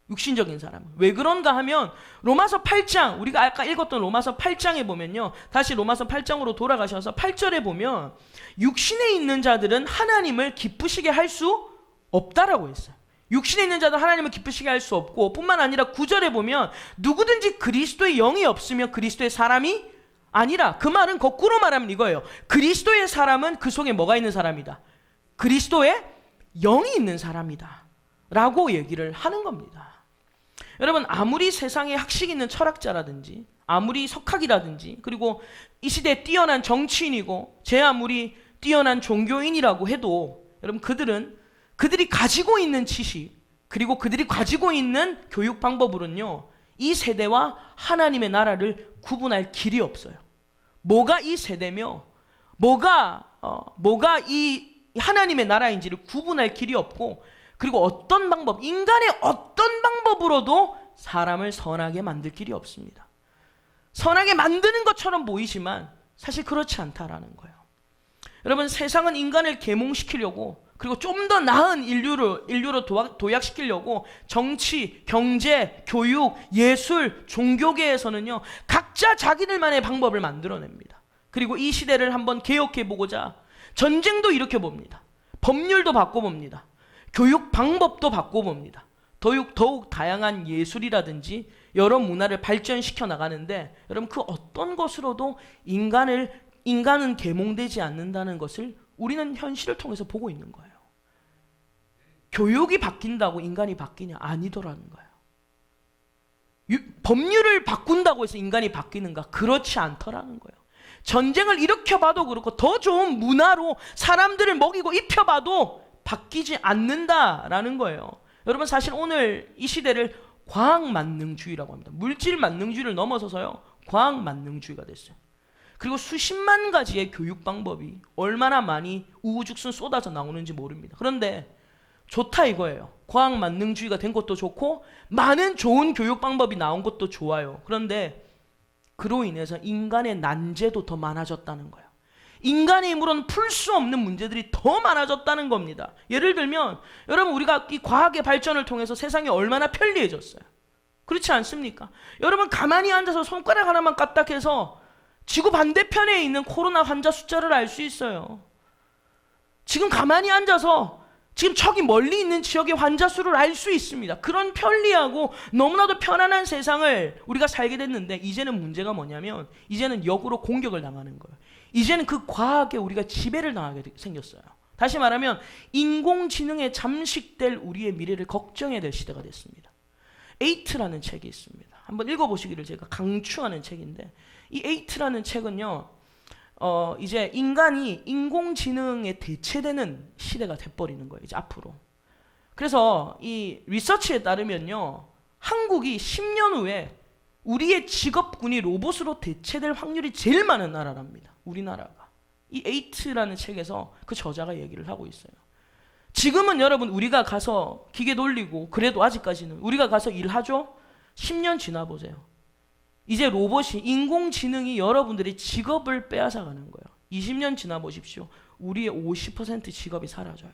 육신적인 사람은. 왜 그런가 하면 로마서 8장, 우리가 아까 읽었던 로마서 8장에 보면요, 다시 로마서 8장으로 돌아가셔서 8절에 보면 육신에 있는 자들은 하나님을 기쁘시게 할 수 없다라고 했어요. 육신에 있는 자도 하나님을 기쁘시게 할 수 없고, 뿐만 아니라 9절에 보면 누구든지 그리스도의 영이 없으면 그리스도의 사람이 아니라, 그 말은 거꾸로 말하면 이거예요. 그리스도의 사람은 그 속에 뭐가 있는 사람이다? 그리스도의 영이 있는 사람이다 라고 얘기를 하는 겁니다. 여러분, 아무리 세상에 학식 있는 철학자라든지 아무리 석학이라든지 그리고 이 시대에 뛰어난 정치인이고 제 아무리 뛰어난 종교인이라고 해도 여러분, 그들이 가지고 있는 지식 그리고 그들이 가지고 있는 교육 방법으로는요, 이 세대와 하나님의 나라를 구분할 길이 없어요. 뭐가 이 세대며 뭐가 이 하나님의 나라인지를 구분할 길이 없고, 그리고 어떤 방법, 인간의 어떤 방법으로도 사람을 선하게 만들 길이 없습니다. 선하게 만드는 것처럼 보이지만 사실 그렇지 않다라는 거예요. 여러분, 세상은 인간을 계몽시키려고, 그리고 좀 더 나은 인류로 도약시키려고 정치, 경제, 교육, 예술, 종교계에서는요, 각자 자기들만의 방법을 만들어냅니다. 그리고 이 시대를 한번 개혁해보고자 전쟁도 일으켜봅니다. 법률도 바꿔봅니다. 교육 방법도 바꿔봅니다. 더욱 다양한 예술이라든지 여러 문화를 발전시켜 나가는데, 여러분, 그 어떤 것으로도 인간은 계몽되지 않는다는 것을 우리는 현실을 통해서 보고 있는 거예요. 교육이 바뀐다고 인간이 바뀌냐? 아니더라는 거예요. 법률을 바꾼다고 해서 인간이 바뀌는가? 그렇지 않더라는 거예요. 전쟁을 일으켜봐도 그렇고 더 좋은 문화로 사람들을 먹이고 입혀봐도 바뀌지 않는다라는 거예요. 여러분, 사실 오늘 이 시대를 과학만능주의라고 합니다. 물질만능주의를 넘어서서요, 과학만능주의가 됐어요. 그리고 수십만 가지의 교육 방법이 얼마나 많이 우후죽순 쏟아져 나오는지 모릅니다. 그런데 좋다 이거예요. 과학만능주의가 된 것도 좋고 많은 좋은 교육 방법이 나온 것도 좋아요. 그런데 그로 인해서 인간의 난제도 더 많아졌다는 거예요. 인간의 힘으로는 풀 수 없는 문제들이 더 많아졌다는 겁니다. 예를 들면 여러분, 우리가 이 과학의 발전을 통해서 세상이 얼마나 편리해졌어요. 그렇지 않습니까? 여러분, 가만히 앉아서 손가락 하나만 까딱해서 지구 반대편에 있는 코로나 환자 숫자를 알 수 있어요. 지금 가만히 앉아서 지금 저기 멀리 있는 지역의 환자 수를 알 수 있습니다. 그런 편리하고 너무나도 편안한 세상을 우리가 살게 됐는데, 이제는 문제가 뭐냐면 이제는 역으로 공격을 당하는 거예요. 이제는 그 과학에 우리가 지배를 당하게 생겼어요. 다시 말하면 인공지능에 잠식될 우리의 미래를 걱정해야 될 시대가 됐습니다. 에이트라는 책이 있습니다. 한번 읽어보시기를 제가 강추하는 책인데, 이 에이트라는 책은요, 이제 인간이 인공지능에 대체되는 시대가 돼버리는 거예요, 이제 앞으로. 그래서 이 리서치에 따르면요, 한국이 10년 후에 우리의 직업군이 로봇으로 대체될 확률이 제일 많은 나라랍니다, 우리나라가. 이 에이트라는 책에서 그 저자가 얘기를 하고 있어요. 지금은 여러분, 우리가 가서 기계 돌리고 그래도 아직까지는 우리가 가서 일하죠? 10년 지나보세요. 이제 로봇이, 인공지능이 여러분들의 직업을 빼앗아가는 거예요. 20년 지나보십시오. 우리의 50% 직업이 사라져요.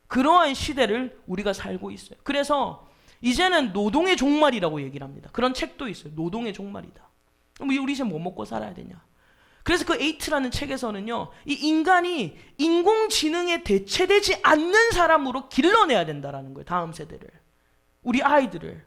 그러한 시대를 우리가 살고 있어요. 그래서 이제는 노동의 종말이라고 얘기를 합니다. 그런 책도 있어요. 노동의 종말이다. 우리 이제 뭐 먹고 살아야 되냐. 그래서 그 에이트라는 책에서는요, 이 인간이 인공지능에 대체되지 않는 사람으로 길러내야 된다라는 거예요. 다음 세대를, 우리 아이들을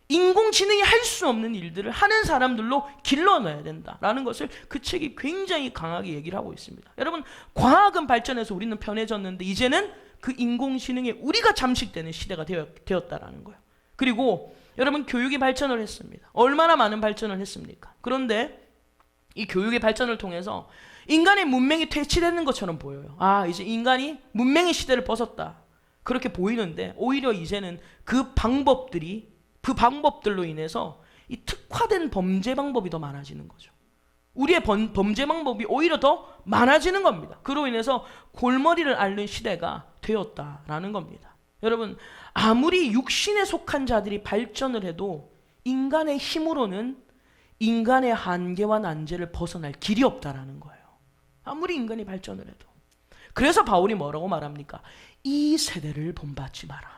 인공지능이 할 수 없는 일들을 하는 사람들로 길러내야 된다라는 것을 그 책이 굉장히 강하게 얘기를 하고 있습니다. 여러분, 과학은 발전해서 우리는 편해졌는데 이제는 그 인공지능에 우리가 잠식되는 시대가 되었다라는 거예요. 그리고 여러분, 교육이 발전을 했습니다. 얼마나 많은 발전을 했습니까? 그런데 이 교육의 발전을 통해서 인간의 문명이 퇴치되는 것처럼 보여요. 아, 이제 인간이 문명의 시대를 벗었다, 그렇게 보이는데 오히려 이제는 그 방법들로 인해서 이 특화된 범죄 방법이 더 많아지는 거죠. 우리의 범죄 방법이 오히려 더 많아지는 겁니다. 그로 인해서 골머리를 앓는 시대가 되었다라는 겁니다. 여러분, 아무리 육신에 속한 자들이 발전을 해도 인간의 힘으로는 인간의 한계와 난제를 벗어날 길이 없다라는 거예요. 아무리 인간이 발전을 해도. 그래서 바울이 뭐라고 말합니까? 이 세대를 본받지 마라.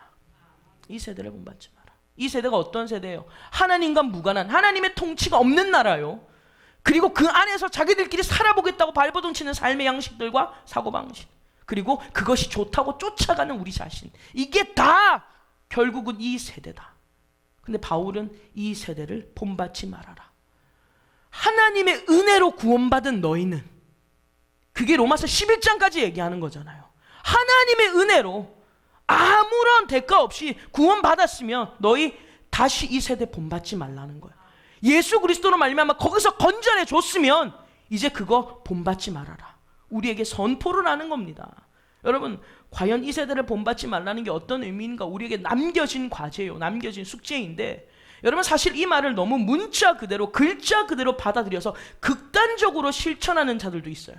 이 세대를 본받지 마라. 이 세대가 어떤 세대예요? 하나님과 무관한, 하나님의 통치가 없는 나라요. 그리고 그 안에서 자기들끼리 살아보겠다고 발버둥치는 삶의 양식들과 사고방식, 그리고 그것이 좋다고 쫓아가는 우리 자신, 이게 다 결국은 이 세대다. 근데 바울은 이 세대를 본받지 말아라. 하나님의 은혜로 구원받은 너희는, 그게 로마서 11장까지 얘기하는 거잖아요. 하나님의 은혜로 아무런 대가 없이 구원받았으면 너희 다시 이 세대 본받지 말라는 거야. 예수 그리스도로 말미암아 거기서 건전해 줬으면 이제 그거 본받지 말아라, 우리에게 선포를 하는 겁니다. 여러분, 과연 이 세대를 본받지 말라는 게 어떤 의미인가? 우리에게 남겨진 과제예요. 남겨진 숙제인데, 여러분, 사실 이 말을 너무 문자 그대로, 글자 그대로 받아들여서 극단적으로 실천하는 자들도 있어요.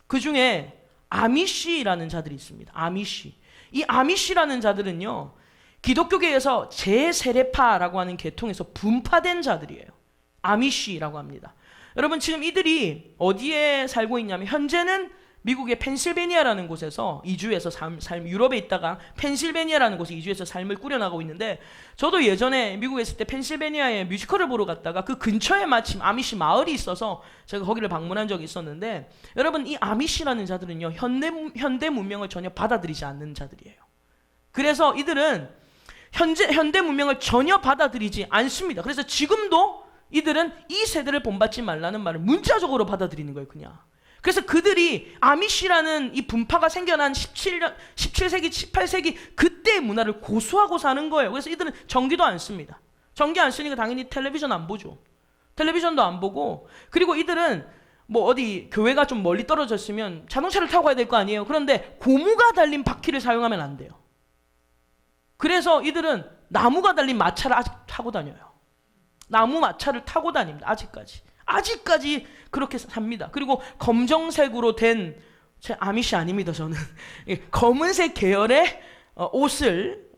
그 중에 아미시라는 자들이 있습니다. 아미시. 이 아미시라는 자들은요, 기독교계에서 제세례파라고 하는 계통에서 분파된 자들이에요. 아미시라고 합니다. 여러분, 지금 이들이 어디에 살고 있냐면, 현재는 미국의 펜실베니아라는 곳에서 이주해서 유럽에 있다가 펜실베니아라는 곳에 이주해서 삶을 꾸려나가고 있는데, 저도 예전에 미국에 있을 때 펜실베니아에 뮤지컬을 보러 갔다가 그 근처에 마침 아미시 마을이 있어서 제가 거기를 방문한 적이 있었는데, 여러분, 이 아미시라는 자들은요, 현대 문명을 전혀 받아들이지 않는 자들이에요. 그래서 이들은 현대 문명을 전혀 받아들이지 않습니다. 그래서 지금도 이들은 이 세대를 본받지 말라는 말을 문자적으로 받아들이는 거예요, 그냥. 그래서 그들이 아미시라는 이 분파가 생겨난 17세기, 18세기 그때의 문화를 고수하고 사는 거예요. 그래서 이들은 전기도 안 씁니다. 전기 안 쓰니까 당연히 텔레비전 안 보죠. 텔레비전도 안 보고, 그리고 이들은 뭐 어디 교회가 좀 멀리 떨어졌으면 자동차를 타고 가야 될 거 아니에요. 그런데 고무가 달린 바퀴를 사용하면 안 돼요. 그래서 이들은 나무가 달린 마차를 아직 타고 다녀요. 나무 마차를 타고 다닙니다. 아직까지 그렇게 삽니다. 그리고 검정색으로 된, 제 아미시 아닙니다 저는. 검은색 계열의 옷을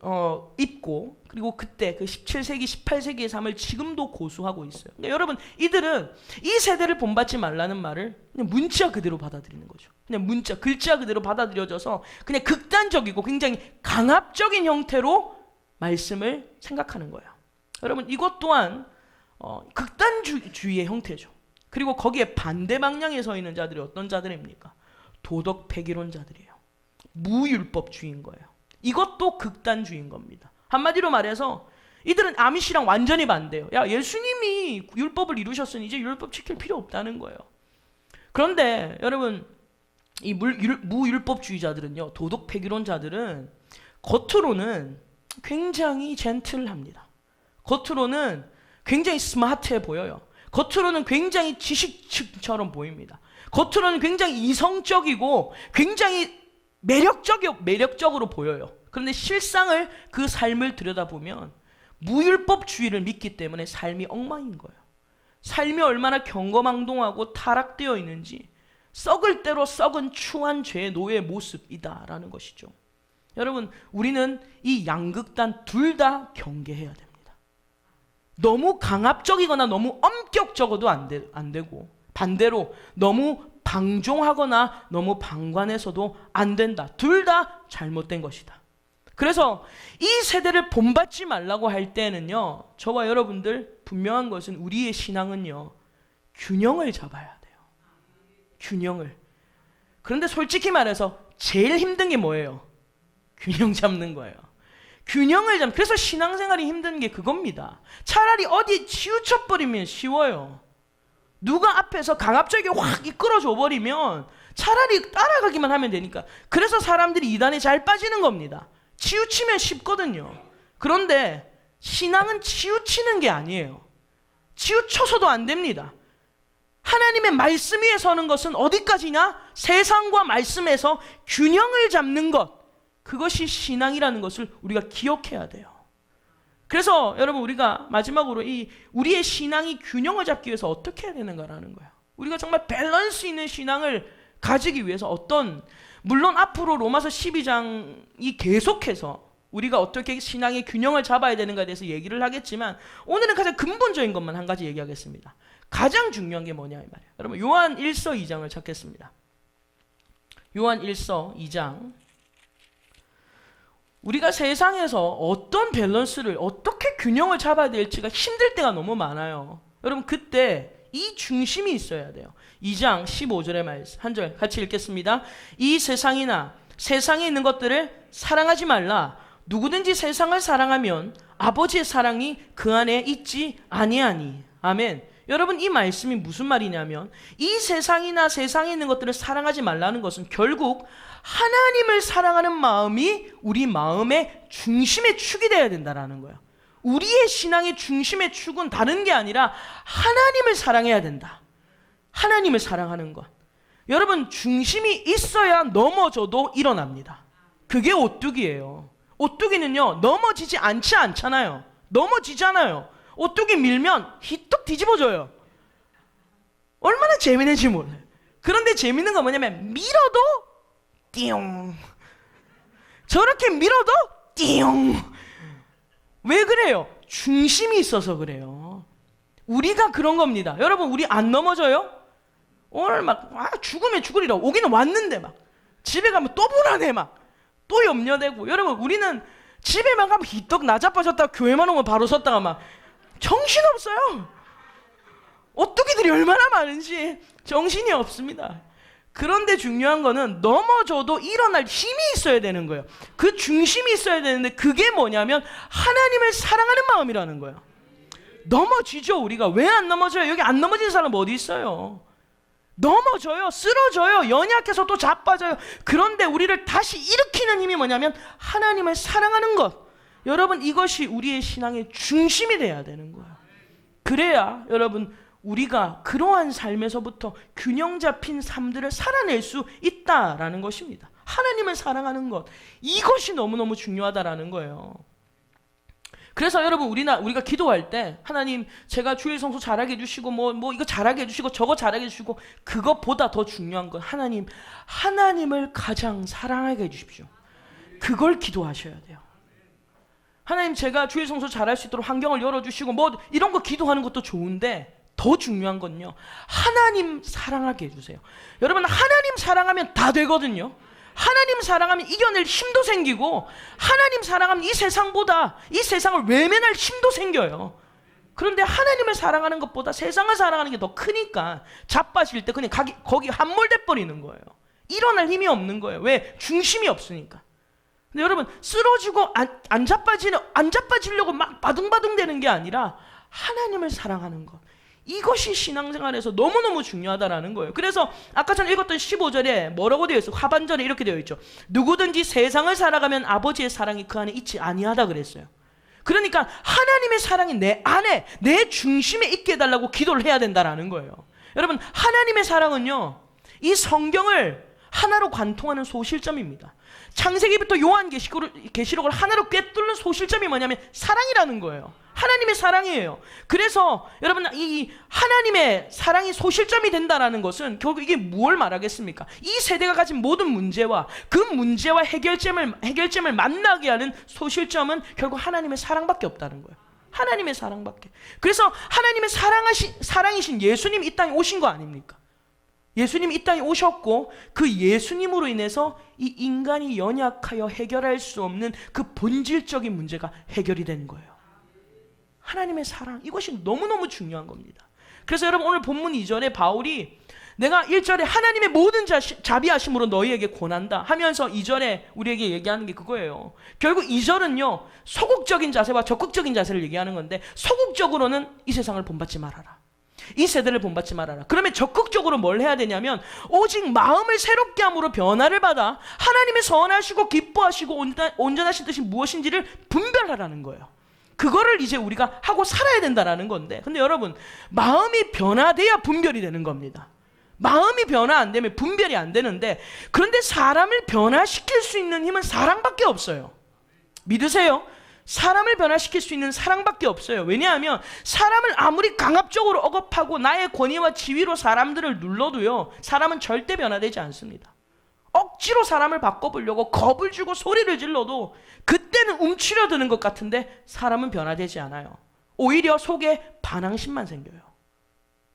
입고, 그리고 그때 그 17세기 18세기의 삶을 지금도 고수하고 있어요. 그러니까 여러분, 이들은 이 세대를 본받지 말라는 말을 그냥 문자 그대로 받아들이는 거죠. 그냥 문자, 글자 그대로 받아들여져서 그냥 극단적이고 굉장히 강압적인 형태로 말씀을 생각하는 거예요. 여러분, 이것 또한 극단주의의 형태죠. 그리고 거기에 반대 방향에 서 있는 자들이 어떤 자들입니까? 도덕 폐기론자들이에요. 무율법주의인 거예요. 이것도 극단주의인 겁니다. 한마디로 말해서 이들은 아미시랑 완전히 반대예요. 야, 예수님이 율법을 이루셨으니 이제 율법 지킬 필요 없다는 거예요. 그런데 여러분, 이 무율법주의자들은요, 도덕 폐기론자들은 겉으로는 굉장히 젠틀합니다. 겉으로는 굉장히 스마트해 보여요. 겉으로는 굉장히 지식층처럼 보입니다. 겉으로는 굉장히 이성적이고 굉장히 매력적으로 보여요. 그런데 실상을, 그 삶을 들여다보면 무율법주의를 믿기 때문에 삶이 엉망인 거예요. 삶이 얼마나 경거망동하고 타락되어 있는지, 썩을 대로 썩은 추한 죄의 노예의 모습이다라는 것이죠. 여러분, 우리는 이 양극단 둘 다 경계해야 됩니다. 너무 강압적이거나 너무 엄격적어도 안 되고, 반대로 너무 방종하거나 너무 방관해서도 안 된다. 둘 다 잘못된 것이다. 그래서 이 세대를 본받지 말라고 할 때는요, 저와 여러분들 분명한 것은, 우리의 신앙은요, 균형을 잡아야 돼요. 균형을. 그런데 솔직히 말해서 제일 힘든 게 뭐예요? 균형 잡는 거예요. 그래서 신앙생활이 힘든 게 그겁니다. 차라리 어디 치우쳐버리면 쉬워요. 누가 앞에서 강압적이게 확 이끌어줘 버리면 차라리 따라가기만 하면 되니까. 그래서 사람들이 이단에 잘 빠지는 겁니다. 치우치면 쉽거든요. 그런데 신앙은 치우치는 게 아니에요. 치우쳐서도 안 됩니다. 하나님의 말씀 위에 서는 것은 어디까지냐? 세상과 말씀에서 균형을 잡는 것, 그것이 신앙이라는 것을 우리가 기억해야 돼요. 그래서 여러분, 우리가 마지막으로 우리의 신앙이 균형을 잡기 위해서 어떻게 해야 되는가라는 거예요. 우리가 정말 밸런스 있는 신앙을 가지기 위해서 물론 앞으로 로마서 12장이 계속해서 우리가 어떻게 신앙의 균형을 잡아야 되는가에 대해서 얘기를 하겠지만, 오늘은 가장 근본적인 것만 한 가지 얘기하겠습니다. 가장 중요한 게 뭐냐 이 말이에요. 여러분, 요한 1서 2장을 찾겠습니다. 요한 1서 2장. 우리가 세상에서 어떤 밸런스를, 어떻게 균형을 잡아야 될지가 힘들 때가 너무 많아요. 여러분, 그때 이 중심이 있어야 돼요. 2장 15절의 말씀 한 절 같이 읽겠습니다. 이 세상이나 세상에 있는 것들을 사랑하지 말라. 누구든지 세상을 사랑하면 아버지의 사랑이 그 안에 있지 아니하니. 아멘. 여러분, 이 말씀이 무슨 말이냐면, 이 세상이나 세상에 있는 것들을 사랑하지 말라는 것은 결국 하나님을 사랑하는 마음이 우리 마음의 중심의 축이 되어야 된다는 거예요. 우리의 신앙의 중심의 축은 다른 게 아니라 하나님을 사랑해야 된다. 하나님을 사랑하는 것. 여러분, 중심이 있어야 넘어져도 일어납니다. 그게 오뚜기예요. 오뚜기는요, 넘어지지 않잖아요. 넘어지잖아요. 오뚜기 밀면 히떡 뒤집어져요. 얼마나 재미있는지 몰라요. 그런데 재미있는 건 뭐냐면, 밀어도 띠용, 저렇게 밀어도 띠용. 왜 그래요? 중심이 있어서 그래요. 우리가 그런 겁니다. 여러분, 우리 안 넘어져요? 오늘 죽으면 죽으리라 오기는 왔는데 집에 가면 또 불안해, 또 염려되고. 여러분, 우리는 집에만 가면 히떡 나자빠졌다가 교회만 오면 바로 섰다가 정신없어요. 오뚜기들이 얼마나 많은지 정신이 없습니다. 그런데 중요한 거는 넘어져도 일어날 힘이 있어야 되는 거예요. 그 중심이 있어야 되는데, 그게 뭐냐면 하나님을 사랑하는 마음이라는 거예요. 넘어지죠. 우리가 왜 안 넘어져요? 여기 안 넘어지는 사람 어디 있어요? 넘어져요. 쓰러져요. 연약해서 또 자빠져요. 그런데 우리를 다시 일으키는 힘이 뭐냐면 하나님을 사랑하는 것, 여러분, 이것이 우리의 신앙의 중심이 돼야 되는 거예요. 그래야 여러분, 우리가 그러한 삶에서부터 균형 잡힌 삶들을 살아낼 수 있다라는 것입니다. 하나님을 사랑하는 것, 이것이 너무너무 중요하다라는 거예요. 그래서 여러분, 우리가 기도할 때 하나님, 제가 주일 성수 잘하게 해주시고 뭐 이거 잘하게 해주시고 저거 잘하게 해주시고, 그것보다 더 중요한 건 하나님을 가장 사랑하게 해주십시오. 그걸 기도하셔야 돼요. 하나님, 제가 주일 성수 잘할 수 있도록 환경을 열어주시고 뭐 이런 거 기도하는 것도 좋은데, 더 중요한 건요, 하나님 사랑하게 해주세요. 여러분, 하나님 사랑하면 다 되거든요. 하나님 사랑하면 이겨낼 힘도 생기고, 하나님 사랑하면 이 세상을 외면할 힘도 생겨요. 그런데 하나님을 사랑하는 것보다 세상을 사랑하는 게 더 크니까 자빠질 때 그냥 거기 함몰돼 버리는 거예요. 일어날 힘이 없는 거예요. 왜? 중심이 없으니까. 근데 여러분, 쓰러지고 안 자빠지려고 막 바둥바둥 되는 게 아니라 하나님을 사랑하는 것, 이것이 신앙생활에서 너무너무 중요하다라는 거예요. 그래서 아까 전에 읽었던 15절에 뭐라고 되어 있어요? 하반절에 이렇게 되어 있죠. 누구든지 세상을 살아가면 아버지의 사랑이 그 안에 있지 아니하다 그랬어요. 그러니까 하나님의 사랑이 내 안에, 내 중심에 있게 해달라고 기도를 해야 된다라는 거예요. 여러분, 하나님의 사랑은요, 이 성경을 하나로 관통하는 소실점입니다. 창세기부터 요한계시록을 하나로 꿰뚫는 소실점이 뭐냐면 사랑이라는 거예요. 하나님의 사랑이에요. 그래서 여러분, 이 하나님의 사랑이 소실점이 된다는 것은 결국 이게 뭘 말하겠습니까? 이 세대가 가진 모든 문제와 그 문제와 해결점을 만나게 하는 소실점은 결국 하나님의 사랑밖에 없다는 거예요. 하나님의 사랑밖에. 그래서 하나님의 사랑이신 예수님이 이 땅에 오신 거 아닙니까? 예수님이 이 땅에 오셨고, 그 예수님으로 인해서 이 인간이 연약하여 해결할 수 없는 그 본질적인 문제가 해결이 된 거예요. 하나님의 사랑, 이것이 너무너무 중요한 겁니다. 그래서 여러분, 오늘 본문 2절에 바울이 내가 1절에 하나님의 모든 자비하심으로 너희에게 권한다 하면서 2절에 우리에게 얘기하는 게 그거예요. 결국 2절은요, 소극적인 자세와 적극적인 자세를 얘기하는 건데, 소극적으로는 이 세상을 본받지 말아라, 이 세대를 본받지 말아라. 그러면 적극적으로 뭘 해야 되냐면, 오직 마음을 새롭게 함으로 변화를 받아 하나님의 선하시고 기뻐하시고 온전하신 뜻이 무엇인지를 분별하라는 거예요. 그거를 이제 우리가 하고 살아야 된다는 건데, 근데 여러분, 마음이 변화돼야 분별이 되는 겁니다. 마음이 변화 안 되면 분별이 안 되는데, 그런데 사람을 변화시킬 수 있는 힘은 사랑밖에 없어요. 믿으세요? 사람을 변화시킬 수 있는 사랑밖에 없어요. 왜냐하면 사람을 아무리 강압적으로 억압하고 나의 권위와 지위로 사람들을 눌러도요, 사람은 절대 변화되지 않습니다. 억지로 사람을 바꿔보려고 겁을 주고 소리를 질러도 그때는 움츠려드는 것 같은데 사람은 변화되지 않아요. 오히려 속에 반항심만 생겨요.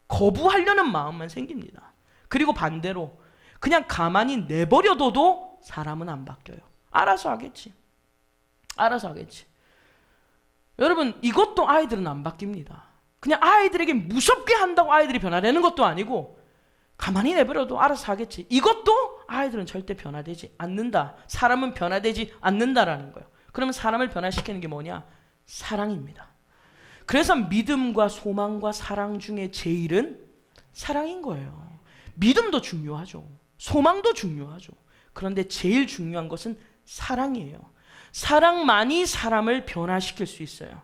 거부하려는 마음만 생깁니다. 그리고 반대로 그냥 가만히 내버려둬도 사람은 안 바뀌어요. 알아서 하겠지. 여러분, 이것도 아이들은 안 바뀝니다. 그냥 아이들에게 무섭게 한다고 아이들이 변화되는 것도 아니고, 가만히 내버려도 알아서 하겠지, 이것도 아이들은 절대 변화되지 않는다. 사람은 변화되지 않는다라는 거예요. 그러면 사람을 변화시키는 게 뭐냐? 사랑입니다. 그래서 믿음과 소망과 사랑 중에 제일은 사랑인 거예요. 믿음도 중요하죠. 소망도 중요하죠. 그런데 제일 중요한 것은 사랑이에요. 사랑만이 사람을 변화시킬 수 있어요.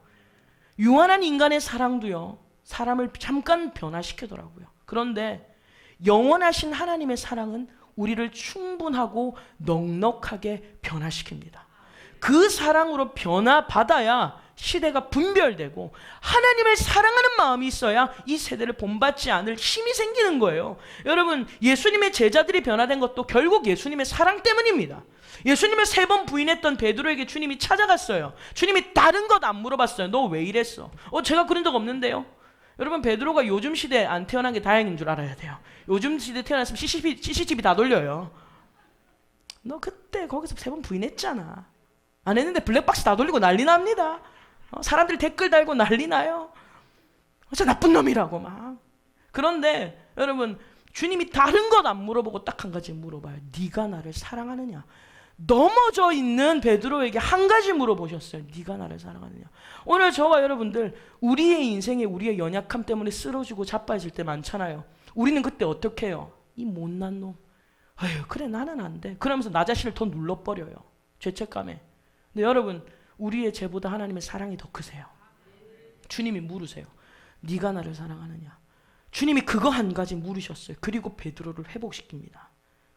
유한한 인간의 사랑도요, 사람을 잠깐 변화시키더라고요. 그런데 영원하신 하나님의 사랑은 우리를 충분하고 넉넉하게 변화시킵니다. 그 사랑으로 변화받아야 시대가 분별되고 하나님을 사랑하는 마음이 있어야 이 세대를 본받지 않을 힘이 생기는 거예요. 여러분, 예수님의 제자들이 변화된 것도 결국 예수님의 사랑 때문입니다. 예수님을 3번 부인했던 베드로에게 주님이 찾아갔어요. 주님이 다른 것 안 물어봤어요. 너 왜 이랬어? 제가 그런 적 없는데요. 여러분, 베드로가 요즘 시대에 안 태어난 게 다행인 줄 알아야 돼요. 요즘 시대에 태어났으면 CCTV 다 돌려요. 너 그때 거기서 3번 부인했잖아. 안 했는데 블랙박스 다 돌리고 난리 납니다. 사람들이 댓글 달고 난리 나요. 진짜 나쁜 놈이라고 막. 그런데 여러분, 주님이 다른 것 안 물어보고 딱 한 가지 물어봐요. 네가 나를 사랑하느냐? 넘어져 있는 베드로에게 한 가지 물어보셨어요. 네가 나를 사랑하느냐? 오늘 저와 여러분들, 우리의 인생에 우리의 연약함 때문에 쓰러지고 자빠질 때 많잖아요. 우리는 그때 어떻게 해요? 이 못난 놈, 아유 그래 나는 안 돼, 그러면서 나 자신을 더 눌러버려요, 죄책감에. 근데 여러분, 우리의 죄보다 하나님의 사랑이 더 크세요. 주님이 물으세요. 네가 나를 사랑하느냐? 주님이 그거 한 가지 물으셨어요. 그리고 베드로를 회복시킵니다.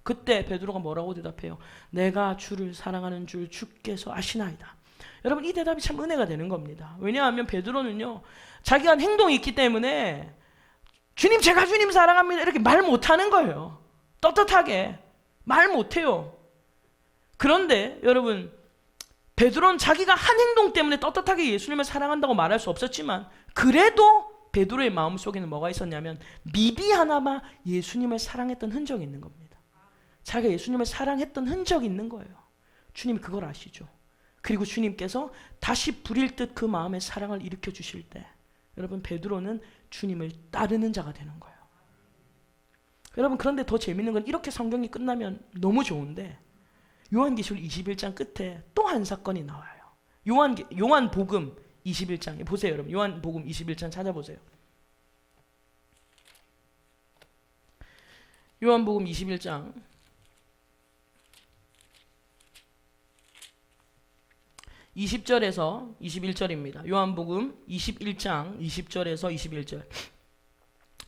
그때 베드로가 뭐라고 대답해요? 내가 주를 사랑하는 줄 주께서 아시나이다. 여러분, 이 대답이 참 은혜가 되는 겁니다. 왜냐하면 베드로는요, 자기가 행동이 있기 때문에 주님, 제가 주님 사랑합니다 이렇게 말 못하는 거예요. 떳떳하게 말 못해요. 그런데 여러분, 베드로는 자기가 한 행동 때문에 떳떳하게 예수님을 사랑한다고 말할 수 없었지만, 그래도 베드로의 마음속에는 뭐가 있었냐면 미비 하나마 예수님을 사랑했던 흔적이 있는 겁니다. 자기가 예수님을 사랑했던 흔적이 있는 거예요. 주님이 그걸 아시죠. 그리고 주님께서 다시 부릴 듯 그 마음의 사랑을 일으켜 주실 때, 여러분, 베드로는 주님을 따르는 자가 되는 거예요. 여러분, 그런데 더 재밌는 건 이렇게 성경이 끝나면 너무 좋은데 요한계시록 21장 끝에 또 한 사건이 나와요. 요한복음 21장에 보세요. 여러분, 요한복음 21장 찾아보세요. 요한복음 21장 20절에서 21절입니다. 요한복음 21장 20절에서 21절.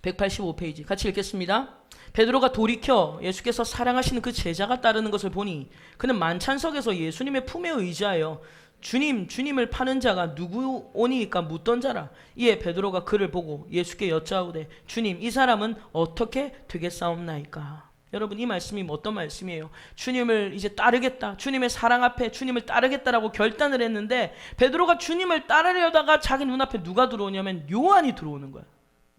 185페이지 같이 읽겠습니다. 베드로가 돌이켜 예수께서 사랑하시는 그 제자가 따르는 것을 보니 그는 만찬석에서 예수님의 품에 의지하여 주님을 파는 자가 누구오니까 묻던 자라. 이에 베드로가 그를 보고 예수께 여짜오되 주님, 이 사람은 어떻게 되겠사옵나이까? 여러분, 이 말씀이 어떤 말씀이에요? 주님을 이제 따르겠다, 주님의 사랑 앞에 주님을 따르겠다라고 결단을 했는데, 베드로가 주님을 따르려다가 자기 눈앞에 누가 들어오냐면 요한이 들어오는 거야.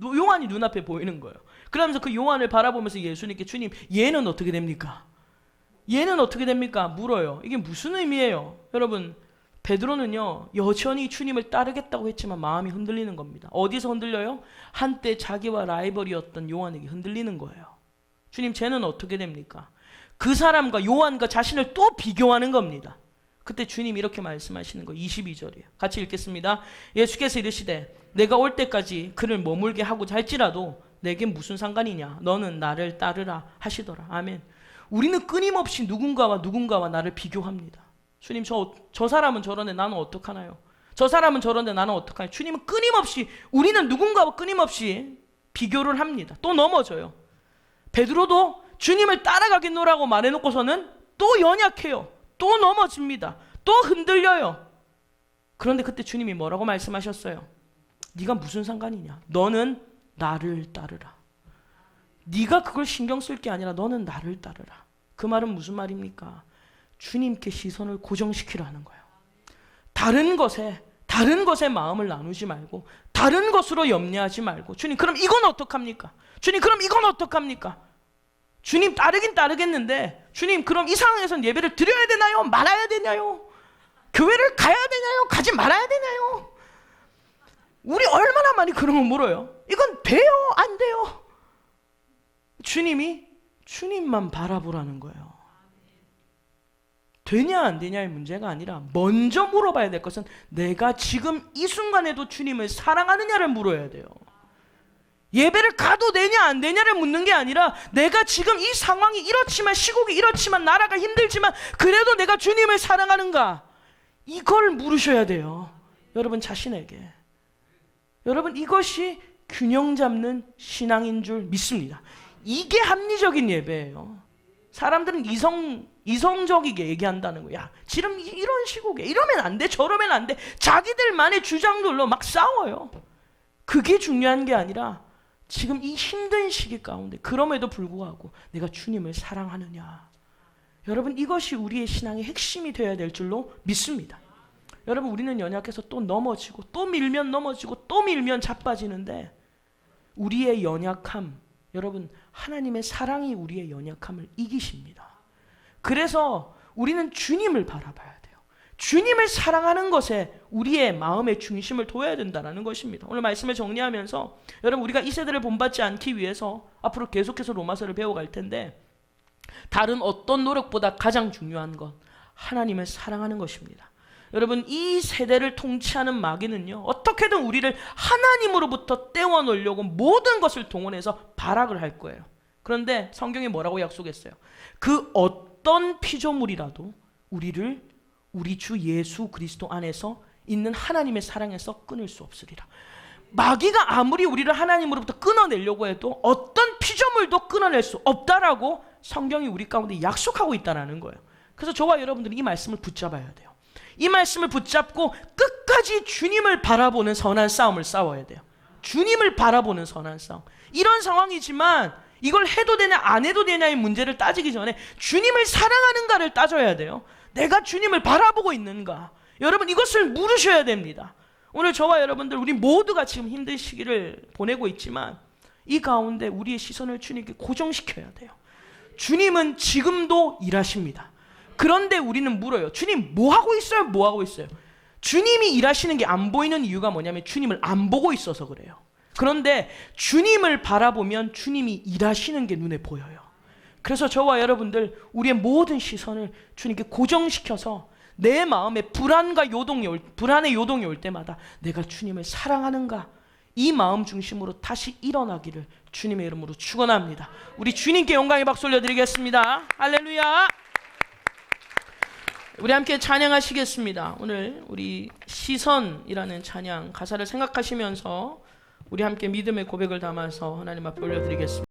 요한이 눈앞에 보이는 거예요. 그러면서 그 요한을 바라보면서 예수님께 주님, 얘는 어떻게 됩니까? 얘는 어떻게 됩니까? 물어요. 이게 무슨 의미예요? 여러분, 베드로는요, 여전히 주님을 따르겠다고 했지만 마음이 흔들리는 겁니다. 어디서 흔들려요? 한때 자기와 라이벌이었던 요한에게 흔들리는 거예요. 주님, 쟤는 어떻게 됩니까? 그 사람과 요한과 자신을 또 비교하는 겁니다. 그때 주님이 이렇게 말씀하시는 거예요. 22절이에요. 같이 읽겠습니다. 예수께서 이르시되 내가 올 때까지 그를 머물게 하고자 할지라도 내게 무슨 상관이냐? 너는 나를 따르라 하시더라. 아멘. 우리는 끊임없이 누군가와 나를 비교합니다. 주님, 저 사람은 저런데 나는 어떡하나요? 저 사람은 저런데 나는 어떡하나요? 주님은 끊임없이, 우리는 누군가와 끊임없이 비교를 합니다. 또 넘어져요. 베드로도 주님을 따라가겠노라고 말해놓고서는 또 연약해요. 또 넘어집니다. 또 흔들려요. 그런데 그때 주님이 뭐라고 말씀하셨어요? 네가 무슨 상관이냐? 너는 나를 따르라. 네가 그걸 신경 쓸 게 아니라 너는 나를 따르라. 그 말은 무슨 말입니까? 주님께 시선을 고정시키라는 거예요. 다른 것에 마음을 나누지 말고, 다른 것으로 염려하지 말고, 주님, 그럼 이건 어떡합니까? 주님, 그럼 이건 어떡합니까? 주님, 따르긴 따르겠는데, 주님, 그럼 이 상황에서는 예배를 드려야 되나요? 말아야 되나요? 교회를 가야 되나요? 가지 말아야 되나요? 우리 얼마나 많이 그런 걸 물어요. 이건 돼요? 안 돼요? 주님만 바라보라는 거예요. 되냐 안 되냐의 문제가 아니라 먼저 물어봐야 될 것은 내가 지금 이 순간에도 주님을 사랑하느냐를 물어야 돼요. 예배를 가도 되냐 안 되냐를 묻는 게 아니라 내가 지금 이 상황이 이렇지만, 시국이 이렇지만, 나라가 힘들지만 그래도 내가 주님을 사랑하는가? 이걸 물으셔야 돼요. 여러분 자신에게. 여러분, 이것이 균형 잡는 신앙인 줄 믿습니다. 이게 합리적인 예배예요. 사람들은 이성적이게 얘기한다는 거야. 야, 지금 이런 시국에 이러면 안 돼, 저러면 안 돼. 자기들만의 주장들로 막 싸워요. 그게 중요한 게 아니라 지금 이 힘든 시기 가운데 그럼에도 불구하고 내가 주님을 사랑하느냐. 여러분, 이것이 우리의 신앙의 핵심이 되어야 될 줄로 믿습니다. 여러분, 우리는 연약해서 또 넘어지고, 또 밀면 넘어지고, 또 밀면 자빠지는데, 우리의 연약함, 여러분, 하나님의 사랑이 우리의 연약함을 이기십니다. 그래서 우리는 주님을 바라봐야 돼요. 주님을 사랑하는 것에 우리의 마음의 중심을 둬야 된다는 것입니다. 오늘 말씀을 정리하면서 여러분, 우리가 이 세대를 본받지 않기 위해서 앞으로 계속해서 로마서를 배워갈 텐데, 다른 어떤 노력보다 가장 중요한 건 하나님을 사랑하는 것입니다. 여러분, 이 세대를 통치하는 마귀는요, 어떻게든 우리를 하나님으로부터 떼어놓으려고 모든 것을 동원해서 발악을 할 거예요. 그런데 성경이 뭐라고 약속했어요? 그 어떤 피조물이라도 우리를 우리 주 예수 그리스도 안에서 있는 하나님의 사랑에서 끊을 수 없으리라. 마귀가 아무리 우리를 하나님으로부터 끊어내려고 해도 어떤 피조물도 끊어낼 수 없다라고 성경이 우리 가운데 약속하고 있다는 거예요. 그래서 저와 여러분들이 이 말씀을 붙잡아야 돼요. 이 말씀을 붙잡고 끝까지 주님을 바라보는 선한 싸움을 싸워야 돼요. 주님을 바라보는 선한 싸움. 이런 상황이지만 이걸 해도 되냐 안 해도 되냐의 문제를 따지기 전에 주님을 사랑하는가를 따져야 돼요. 내가 주님을 바라보고 있는가. 여러분 이것을 물으셔야 됩니다. 오늘 저와 여러분들 우리 모두가 지금 힘든 시기를 보내고 있지만 이 가운데 우리의 시선을 주님께 고정시켜야 돼요. 주님은 지금도 일하십니다. 그런데 우리는 물어요. 주님 뭐 하고 있어요? 뭐 하고 있어요? 주님이 일하시는 게 안 보이는 이유가 뭐냐면 주님을 안 보고 있어서 그래요. 그런데 주님을 바라보면 주님이 일하시는 게 눈에 보여요. 그래서 저와 여러분들 우리의 모든 시선을 주님께 고정시켜서 내 마음에 불안의 요동이 올 때마다 내가 주님을 사랑하는가, 이 마음 중심으로 다시 일어나기를 주님의 이름으로 축원합니다. 우리 주님께 영광의 박수 올려드리겠습니다. 할렐루야. 우리 함께 찬양하시겠습니다. 오늘 우리 시선이라는 찬양 가사를 생각하시면서 우리 함께 믿음의 고백을 담아서 하나님 앞에 올려드리겠습니다.